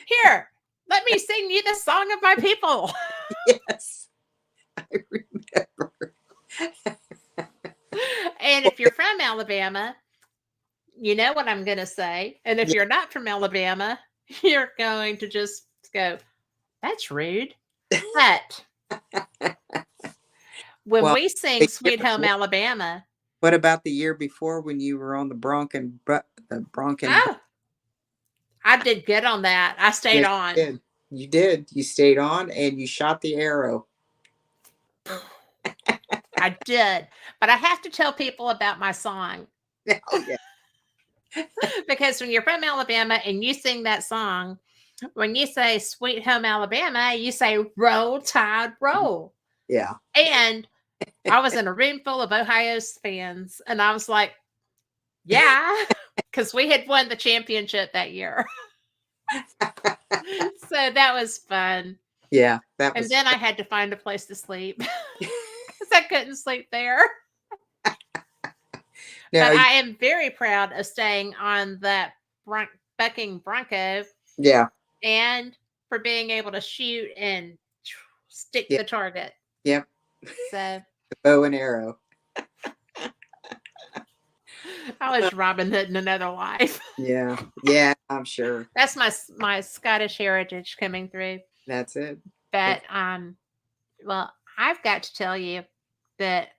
"Here, let me sing you the song of my people." Yes, I remember. And if you're from Alabama, you know what I'm going to say. And if Yeah. you're not from Alabama, you're going to just go, "That's rude." But when Well, we sing the year Sweet Home Alabama, what about the year before when you were on the oh, I did good on that. I stayed Yes, on. you did. You did. You stayed on and you shot the arrow. I did. But I have to tell people about my song Oh yeah. because when you're from Alabama and you sing that song, when you say Sweet Home Alabama, you say Roll Tide Roll. Yeah. And I was in a room full of Ohio's fans, and I was like, yeah, because we had won the championship that year. So that was fun. Yeah. That And was then I had to find a place to sleep because I couldn't sleep there. no. But I am very proud of staying on that bucking Bronco Yeah. and for being able to shoot and stick Yeah. the target. Yep. So The bow and arrow. I was Robin Hood in another life. Yeah. Yeah. I'm sure. That's my Scottish heritage coming through. That's it. But That's well, I've got to tell you that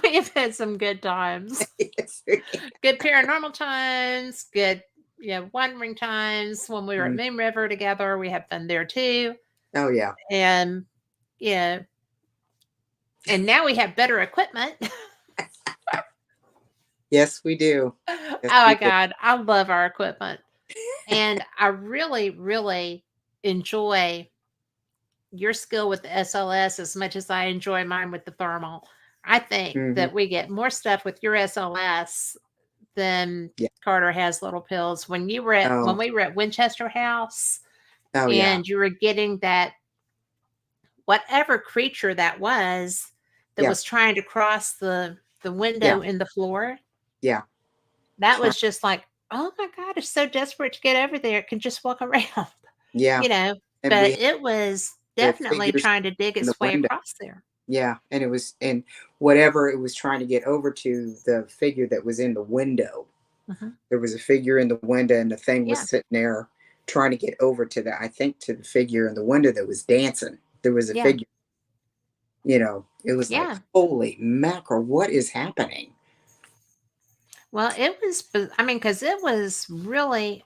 we've had some good times. yes. Good paranormal times, good wandering times when we were at Mm. Moon River together. We had fun there too. Oh yeah. And yeah, and now we have better equipment. Yes, we do. Oh Yes, my we do. god, I love our equipment. And I really, really enjoy your skill with the SLS as much as I enjoy mine with the thermal. I think Hmm. that we get more stuff with your SLS than Yeah. Carter has little pills. When Oh. we were at Winchester House Oh yeah. and you were getting that whatever creature that Yeah. was trying to cross the Yeah. window in the floor, Yeah. that Try. was just like, oh my god, it's so desperate to get over there. It can just walk around, Yeah. you know. And But we it was had the definitely figures trying to dig in the its way window. across there. Yeah, and it was and whatever it was trying to get over to the figure that was in the window. Hmm. There was a figure in the window, and the thing was Yeah, sitting there trying to get over to the, I think, to the figure in the window that was dancing. There was a yeah, figure, it was like, yeah. holy mackerel, what is happening? Well, it was, I mean, because it was really,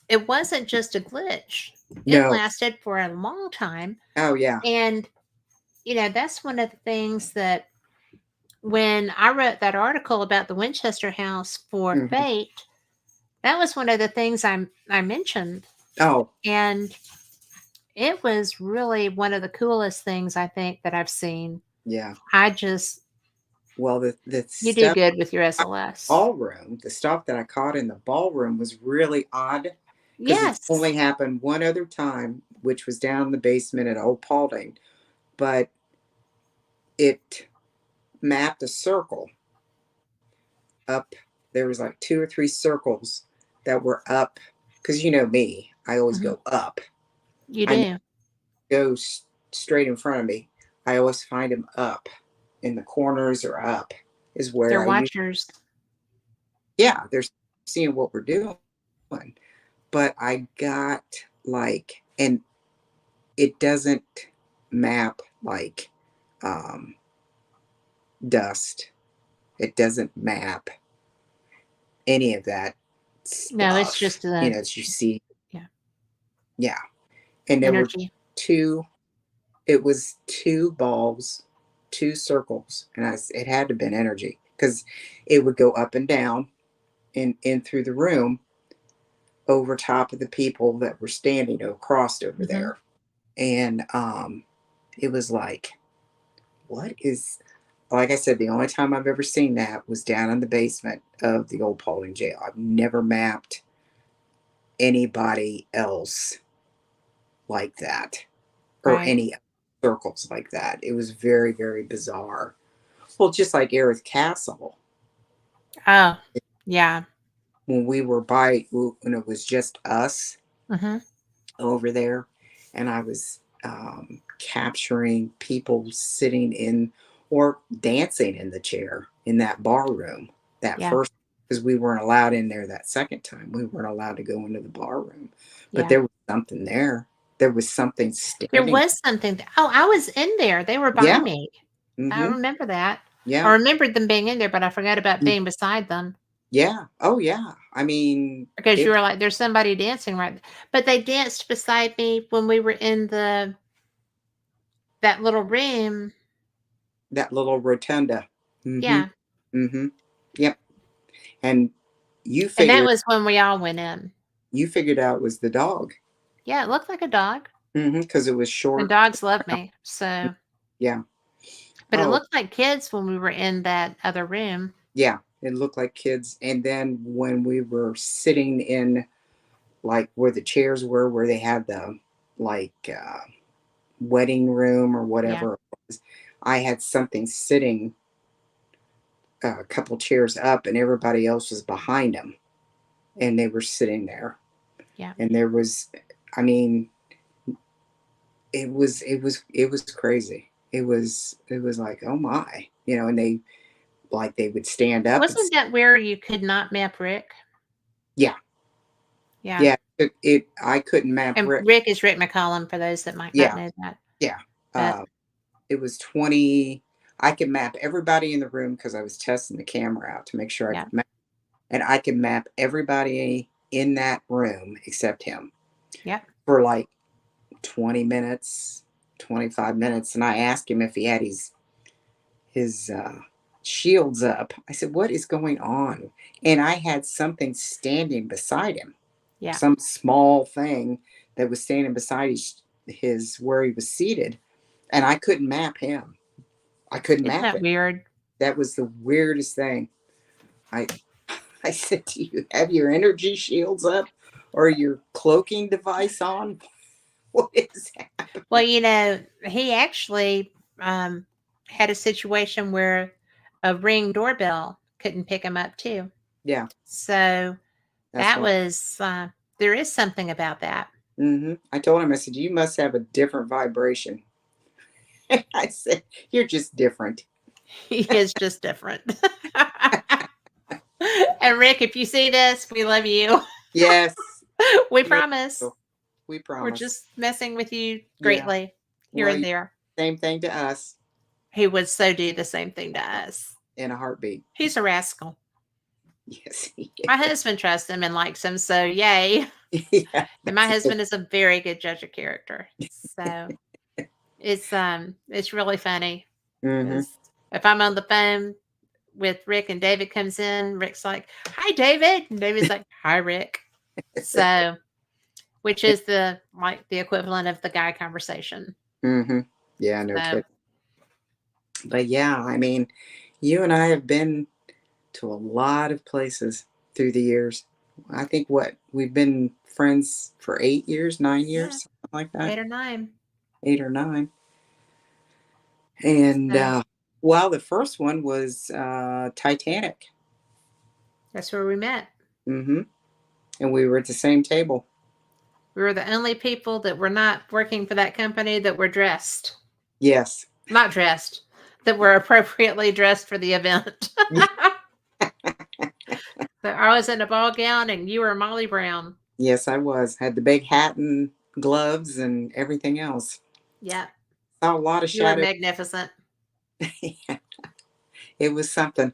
it wasn't just a glitch. It No. lasted for a long time. Oh yeah. And, that's one of the things that when I wrote that article about the Winchester House for Hmm. Fate, that was one of the things I mentioned. Oh And it was really one of the coolest things I think that I've seen. yeah. I just, Well, the you do stuff good with your SLS. ballroom, the stuff that I caught in the ballroom was really odd because it's Yes. only happened one other time, which was down in the basement at Old Paulding, but it mapped a circle up. There was like two or three circles that were up because you know me, I always Hmm. go up. You I never do. go straight in front of me. I always find them up in the corners or up is They're where I use. watchers. Yeah, they're seeing what we're doing. But I got like, and it doesn't map like um, dust. It doesn't map any of that No, it's stuff. just the As you see, yeah yeah. And there were energy. two. It was two balls, two circles, and it had to have been energy because it would go up and down in through the room over top of the people that were standing across over Hmm. there. And it was what is, like I said, the only time I've ever seen that was down in the basement of the old Paulding jail. I've never mapped anybody else like that or Right. any circles like that. It was very, very bizarre. Well, just like Erith Castle, Oh, yeah. when when it was just us Hmm. over there, and I was capturing people sitting in or dancing in the chair in that bar room that Yeah. first, because we weren't allowed in there that second time. We weren't allowed to go into the bar room, but Yeah. there was something there. There was something There standing. was something. Oh, I was in there. They were by Yeah. me. I Mm-hmm. remember that. I Yeah. remembered them being in there, but I forgot about Mm. being beside them. Yeah. Oh, yeah. I mean, because you it were like, "There's somebody dancing right th-" But they danced beside me when we were in that little room. that little rotunda. Mm-hmm. Yeah, Mm-hmm. Yep. And you and that figured was when we all went in. you figured out it was the dog. Yeah, it looked like a dog, Mm-hmm. Because it was and short. dogs love me, so Yeah. but it Oh, looked like kids when we were in that other room. yeah. It looked like kids. And then when we were sitting in like where the chairs were, where they had the like wedding room or Yeah, whatever it was, I had something sitting a couple chairs up, and everybody else was behind them, and they were sitting there. yeah. And there was, I mean, it was crazy. It was like, oh my, and they like they would stand up and Wasn't that where you could not map Rick? yeah, Yeah, yeah. It I couldn't map and Rick. Rick is Rick McCollum for those that might not Yeah, know that, yeah. but Uh, it was 20. I could map everybody in the room because I was testing the camera out to make sure I yeah, could map, and I could map everybody in that room except him yep, for like 20 minutes, 25 minutes. And I asked him if he had his shields up. I said, "What is going on?" And I had something standing beside him, yeah. some small thing that was standing beside his where he was seated, and I couldn't map him. I couldn't Isn't map that it. weird? That was the weirdest thing. I I said, "Do you have your energy shields up or your cloaking device on? What is that?" Well, he actually, um, had a situation where a Ring doorbell couldn't pick him up too. Yeah, So, that's that what. was, there is something about that. I told him. I said, "You must have a different vibration." I said, "You're just different." He is just different. And Rick, if you see this, we love you. Yes, We we love promise. you. We We're promise. just messing with you Yeah. greatly here Well, and there. same thing to us He would so do the same thing to us. in a heartbeat. He's a rascal. Yes, My husband trusts him and likes him, so yay. yeah, And my that's good. husband is a very good judge of character. So it's really funny Hmm. because if I'm on the phone with Rick and David comes in, Rick's like, "Hi, David," and David's like, "Hi, Rick." So, which is the equivalent of the guy conversation. Hmm. Yeah, no So, kidding. But yeah, I mean, you and I have been to a lot of places through the years. I think what we've been friends for 8 years, nine yeah, years, something like that, 8 or 9. 8 or 9. And So well, the first one was Titanic. that's where we met. Hmm. And we were at the same table. We were the only people that were not working for that company that were dressed, Yes. not dressed, that were appropriately dressed for the event. So I was in a ball gown and you were Molly Brown. Yes, I was. Had the big hat and gloves and everything else. Yeah, Saw a lot of you were shadows. magnificent. It was something.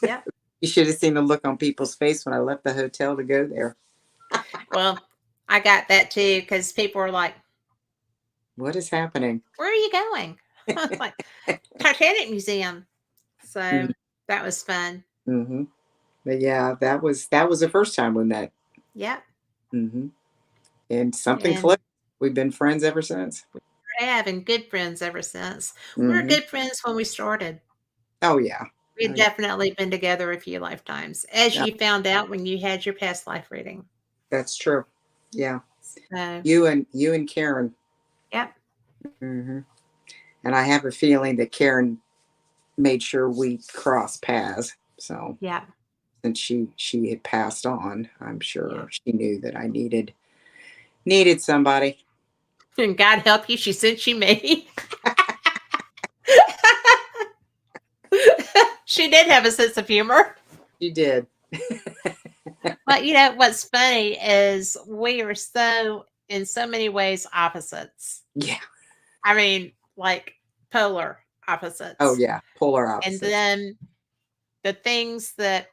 Yep. You should have seen the look on people's face when I left the hotel to go there. Well, I got that too because people were like, What is happening? "Where are you going?" I was like, "Titanic Museum." So that was fun. Mm-hmm. But yeah, that was the first time we met. Yep. Hmm. And something And clicked. We've been friends ever since. we have been good friends ever since. We were Hmm. good friends when we started. Oh yeah. Oh We've yeah. definitely been together a few lifetimes, as Yeah, you found out when you had your past life reading. that's true. Yeah. So, You and Karen. yep, Hmm. And I have a feeling that Karen made sure we crossed paths. So yeah, since she had passed on, I'm yeah. sure she knew that I needed somebody. And God help you, she sent you me. She did have a sense of humor. She did. But what's funny is we are so, in so many ways, opposites. Yeah. I mean, like polar Oh opposites. yeah. Polar And opposites. then the things that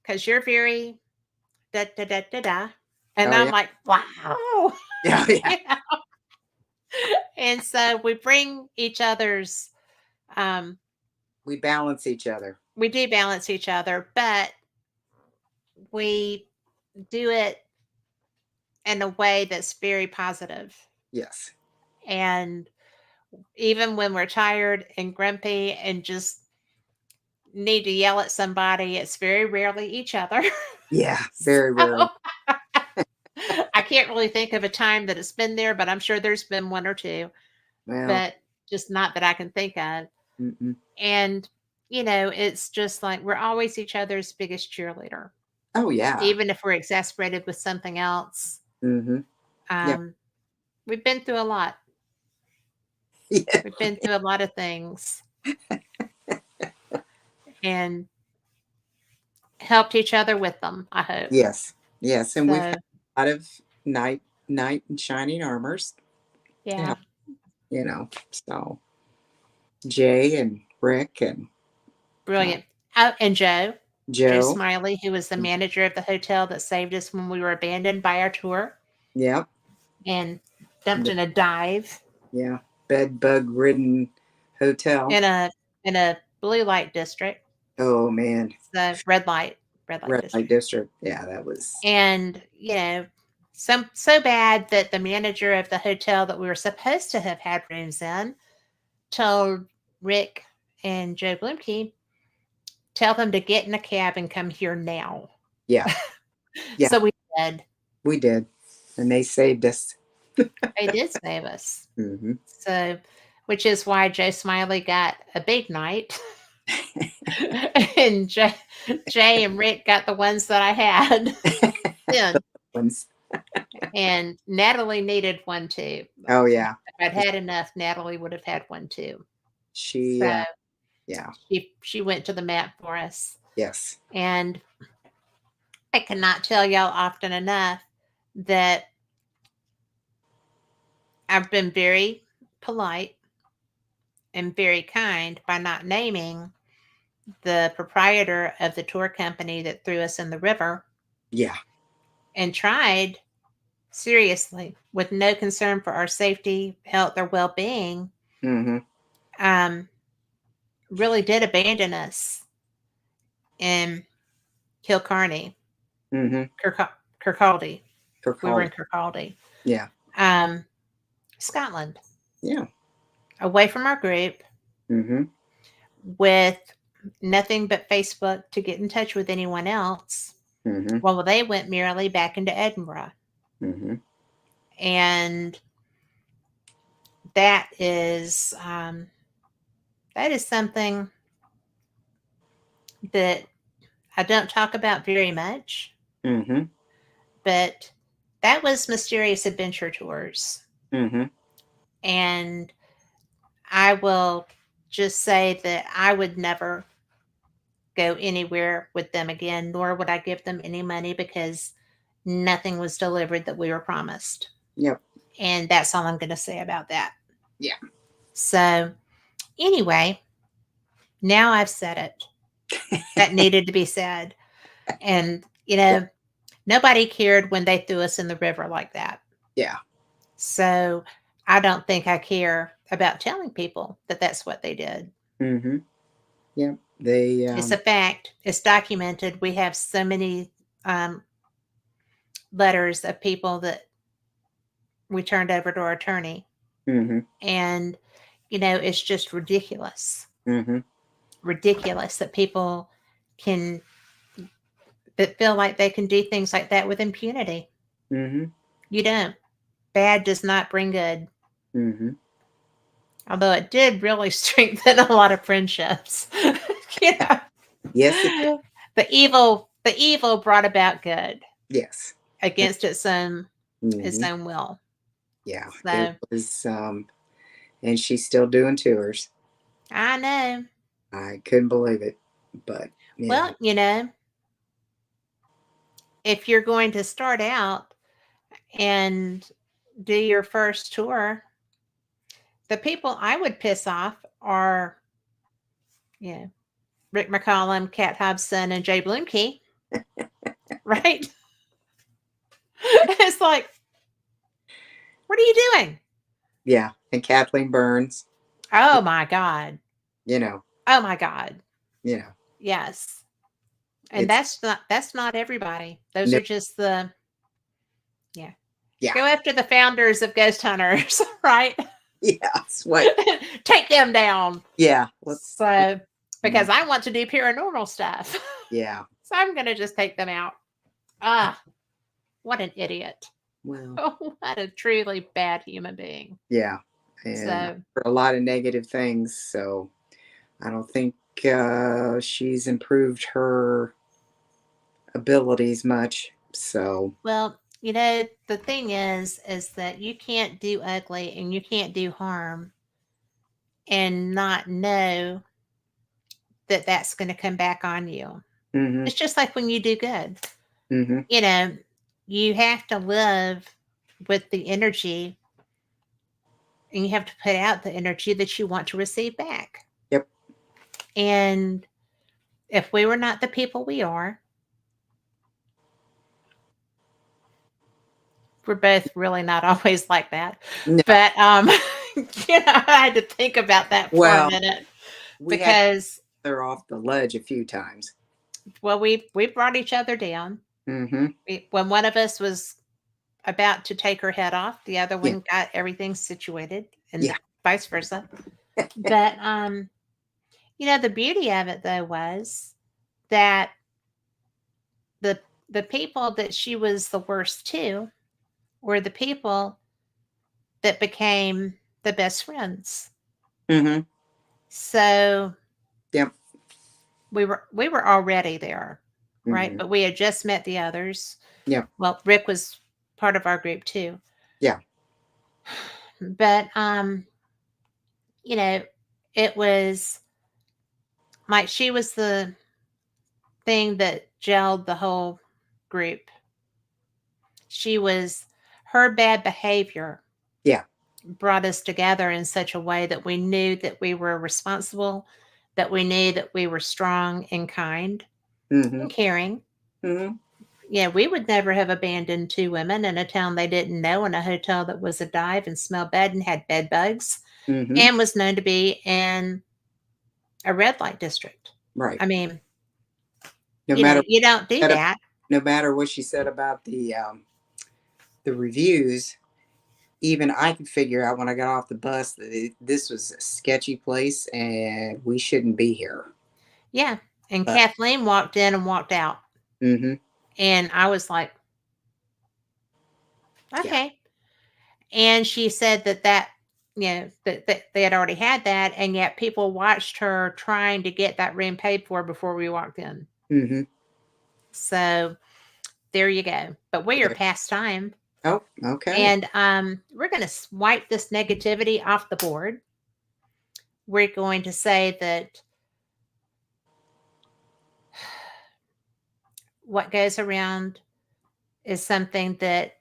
because you're very da da da da da, and Oh I'm yeah. like, wow. Yeah, yeah. Yeah. And so we bring each other's, um, We balance each other. we do balance each other, but we do it in a way that's very positive. Yes. And even when we're tired and grumpy and just need to yell at somebody, it's very rarely each other. Yeah. Very So rarely. I can't really think of a time that it's been there, but I'm sure there's been one or two, Well. but just not that I can think of. Mm-mm. And, it's just like we're always each other's biggest cheerleader, Oh yeah. even if we're exasperated with something else. Mm-hmm. Yeah. Um, we've been through a lot. Yeah. We've been through a lot of things and helped each other with them, I hope. Yes. Yes. And we've had So, a lot of knight and shining armors to yeah, help. So Jay and Rick and uh, brilliant. Oh, and Joe Joe. Smiley, who was the manager of the hotel that saved us when we were abandoned by our tour Yep. and dumped The- in a dive yeah. Bed bug ridden hotel. in a blue light district. Oh man. It's the red light Red light district. district. Yeah, that was. And, so bad that the manager of the hotel that we were supposed to have had rooms in told Rick and Joe Bloomkey, tell them to get in a cab and come here now. Yeah. Yeah. So we did. We did, and they saved us. They did save us. Hmm. So, which is why Joe Smiley got a big night, and Jay and Rick got the ones that I had then. Ones. And Natalie needed one too. Oh yeah. If I'd had enough, Natalie would have had one too. She. So Yeah. she went to the mat for us. Yes. And I cannot tell y'all often enough that I've been very polite and very kind by not naming the proprietor of the tour company that threw us in the river Yeah. and tried seriously with no concern for our safety, health, or well being, Mm-hmm. um, really did abandon us in Kilcarney, Mm-hmm. Kirkcaldy. We were Kirkcaldy. in Kirkcaldy, Yeah. um, Scotland, Yeah. away from our group Mm-hmm. with nothing but Facebook to get in touch with anyone else. Mm-hmm. Well, they went merrily back into Edinburgh. Mm-hmm. And that is something that I don't talk about very much, Mm-hmm. but that was Mysterious Adventure Tours. Mm-hmm. And I will just say that I would never go anywhere with them again, nor would I give them any money because nothing was delivered that we were promised. Yep. And that's all I'm going to say about that. Yeah. So, anyway, now I've said it. That needed to be said. And, Yeah. nobody cared when they threw us in the river like that. Yeah. So I don't think I care about telling people that that's what they did. Mm-hmm. Yep. They. It's a fact. It's documented. We have so many um, letters of people that we turned over to our attorney. Mm-hmm. And, it's just ridiculous. Mm-hmm. Ridiculous that people can that feel like they can do things like that with impunity. Mm-hmm. You don't. Bad does not bring good. Mm-hmm. Although it did really strengthen a lot of friendships. you know, Yes. the evil brought about good Yes. against its Mm-hmm. own will. Yeah. It So was. And she's still doing tours. I know. I couldn't believe it, but Well, if you're going to start out and do your first tour, the people I would piss off are, Rick McCollum, Kat Hobson, and Jay Bloomkey. right? It's like, what are you doing? Yeah, and Kathleen Burns, Oh my God. you know, Oh my God. you know, Yes. And it's that's not everybody. Those no, are just the yeah. yeah, Go after the founders of Ghost Hunters, right? yeah, it's what, Take them down. yeah, let's So because I want to do paranormal stuff. yeah, So I'm gonna just take them out. Ah, what an idiot. well, Oh, what a truly bad human being. yeah, and So for a lot of negative things. So I don't think she's improved her abilities much. So, well, the thing is that you can't do ugly and you can't do harm and not know that that's going to come back on you. mm-hmm, It's just like when you do good. mm-hmm, You know, you have to live with the energy and you have to put out the energy that you want to receive back. yep, And if we were not the people we are, we're both really not always like that. no, But I had to think about that for a well, minute we had because her off the ledge a few times. well, we brought each other down. Mm-hmm. When one of us was about to take her head off, the other Yeah, one got everything situated, and yeah, vice versa. But the beauty of it though was that the the people that she was the worst to were the people that became the best friends. mm-hmm, So yep, we were already there, right? mm-hmm, But we had just met the others. yep, Well, Rick was part of our group too. yeah, But you know, it was like she was the thing that gelled the whole group. She was her bad behavior yeah, brought us together in such a way that we knew that we were responsible, that we knew that we were strong and kind mm-hmm, and caring. mm-hmm, Yeah, we would never have abandoned two women in a town they didn't know, in a hotel that was a dive and smelled bad and had bed bugs mm-hmm, and was known to be in a red light district. right. I mean, No matter you don't do what, that. no matter what she said about the reviews, even I could figure out when I got off the bus that this was a sketchy place and we shouldn't be here. Yeah. And But Kathleen walked in and walked out. mm-hmm, And I was like, yeah, okay. And she said that they had already had that. And yet people watched her trying to get that room paid for before we walked in. mm-hmm. So there you go. But we are There. past time. Oh, okay. And we're going to swipe this negativity off the board. We're going to say that what goes around is something that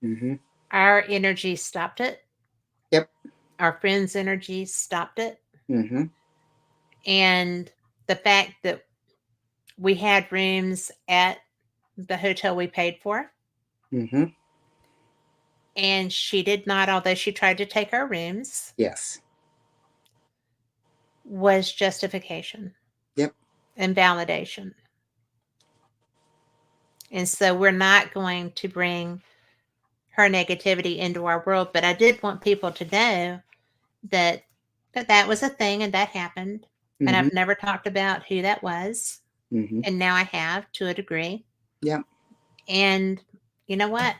Mm-hmm. our energy stopped it. Yep. Our friends' energy stopped it. Mm-hmm. And the fact that we had rooms at the hotel we paid for, Mm-hmm. and she did not, although she tried to take our rooms, Yes. was justification Yep. and validation. And so we're not going to bring her negativity into our world. But I did want people to know that that was a thing and that happened. And Mm-hmm. I've never talked about who that was. Mm-hmm. And now I have to a degree. Yep. And you know what?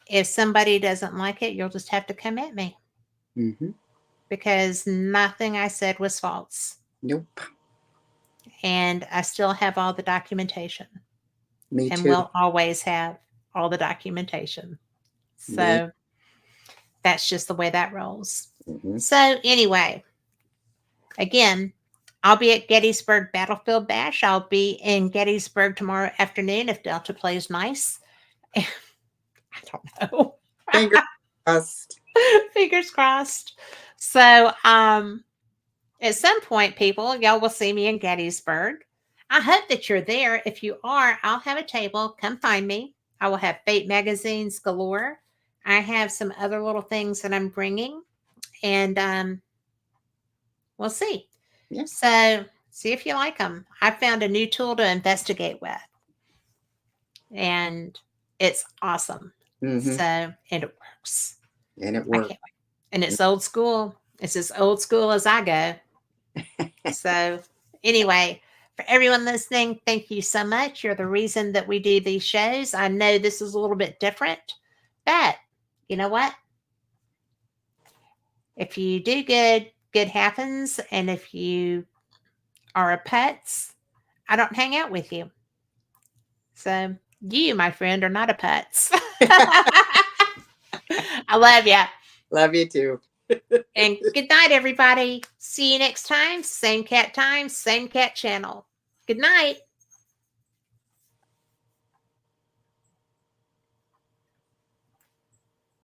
If somebody doesn't like it, you'll just have to come at me Mm-hmm. because nothing I said was false. Nope. And I still have all the documentation Me and too. will always have all the documentation. Me. So that's just the way that rolls. Mm-hmm. So, anyway, again, I'll be at Gettysburg Battlefield Bash. I'll be in Gettysburg tomorrow afternoon if Delta plays nice. I don't know. Fingers crossed. Fingers crossed. So, at some point, people, y'all will see me in Gettysburg. I hope that you're there. If you are, I'll have a table. Come find me. I will have fate magazines galore. I have some other little things that I'm bringing, and we'll see. Yeah. So, see if you like them. I found a new tool to investigate with, and it's awesome. Mm-hmm. So, and it works. And it I worked. can't wait. And it's old school. It's as old school as I go. So, anyway, for everyone listening, thank you so much. You're the reason that we do these shows. I know this is a little bit different, but you know what? If you do good, good happens. And if you are a pets, I don't hang out with you. So, you, my friend, are not a pets. I love you. Love you too. And good night, everybody. See you next time. Same cat channel. Good night.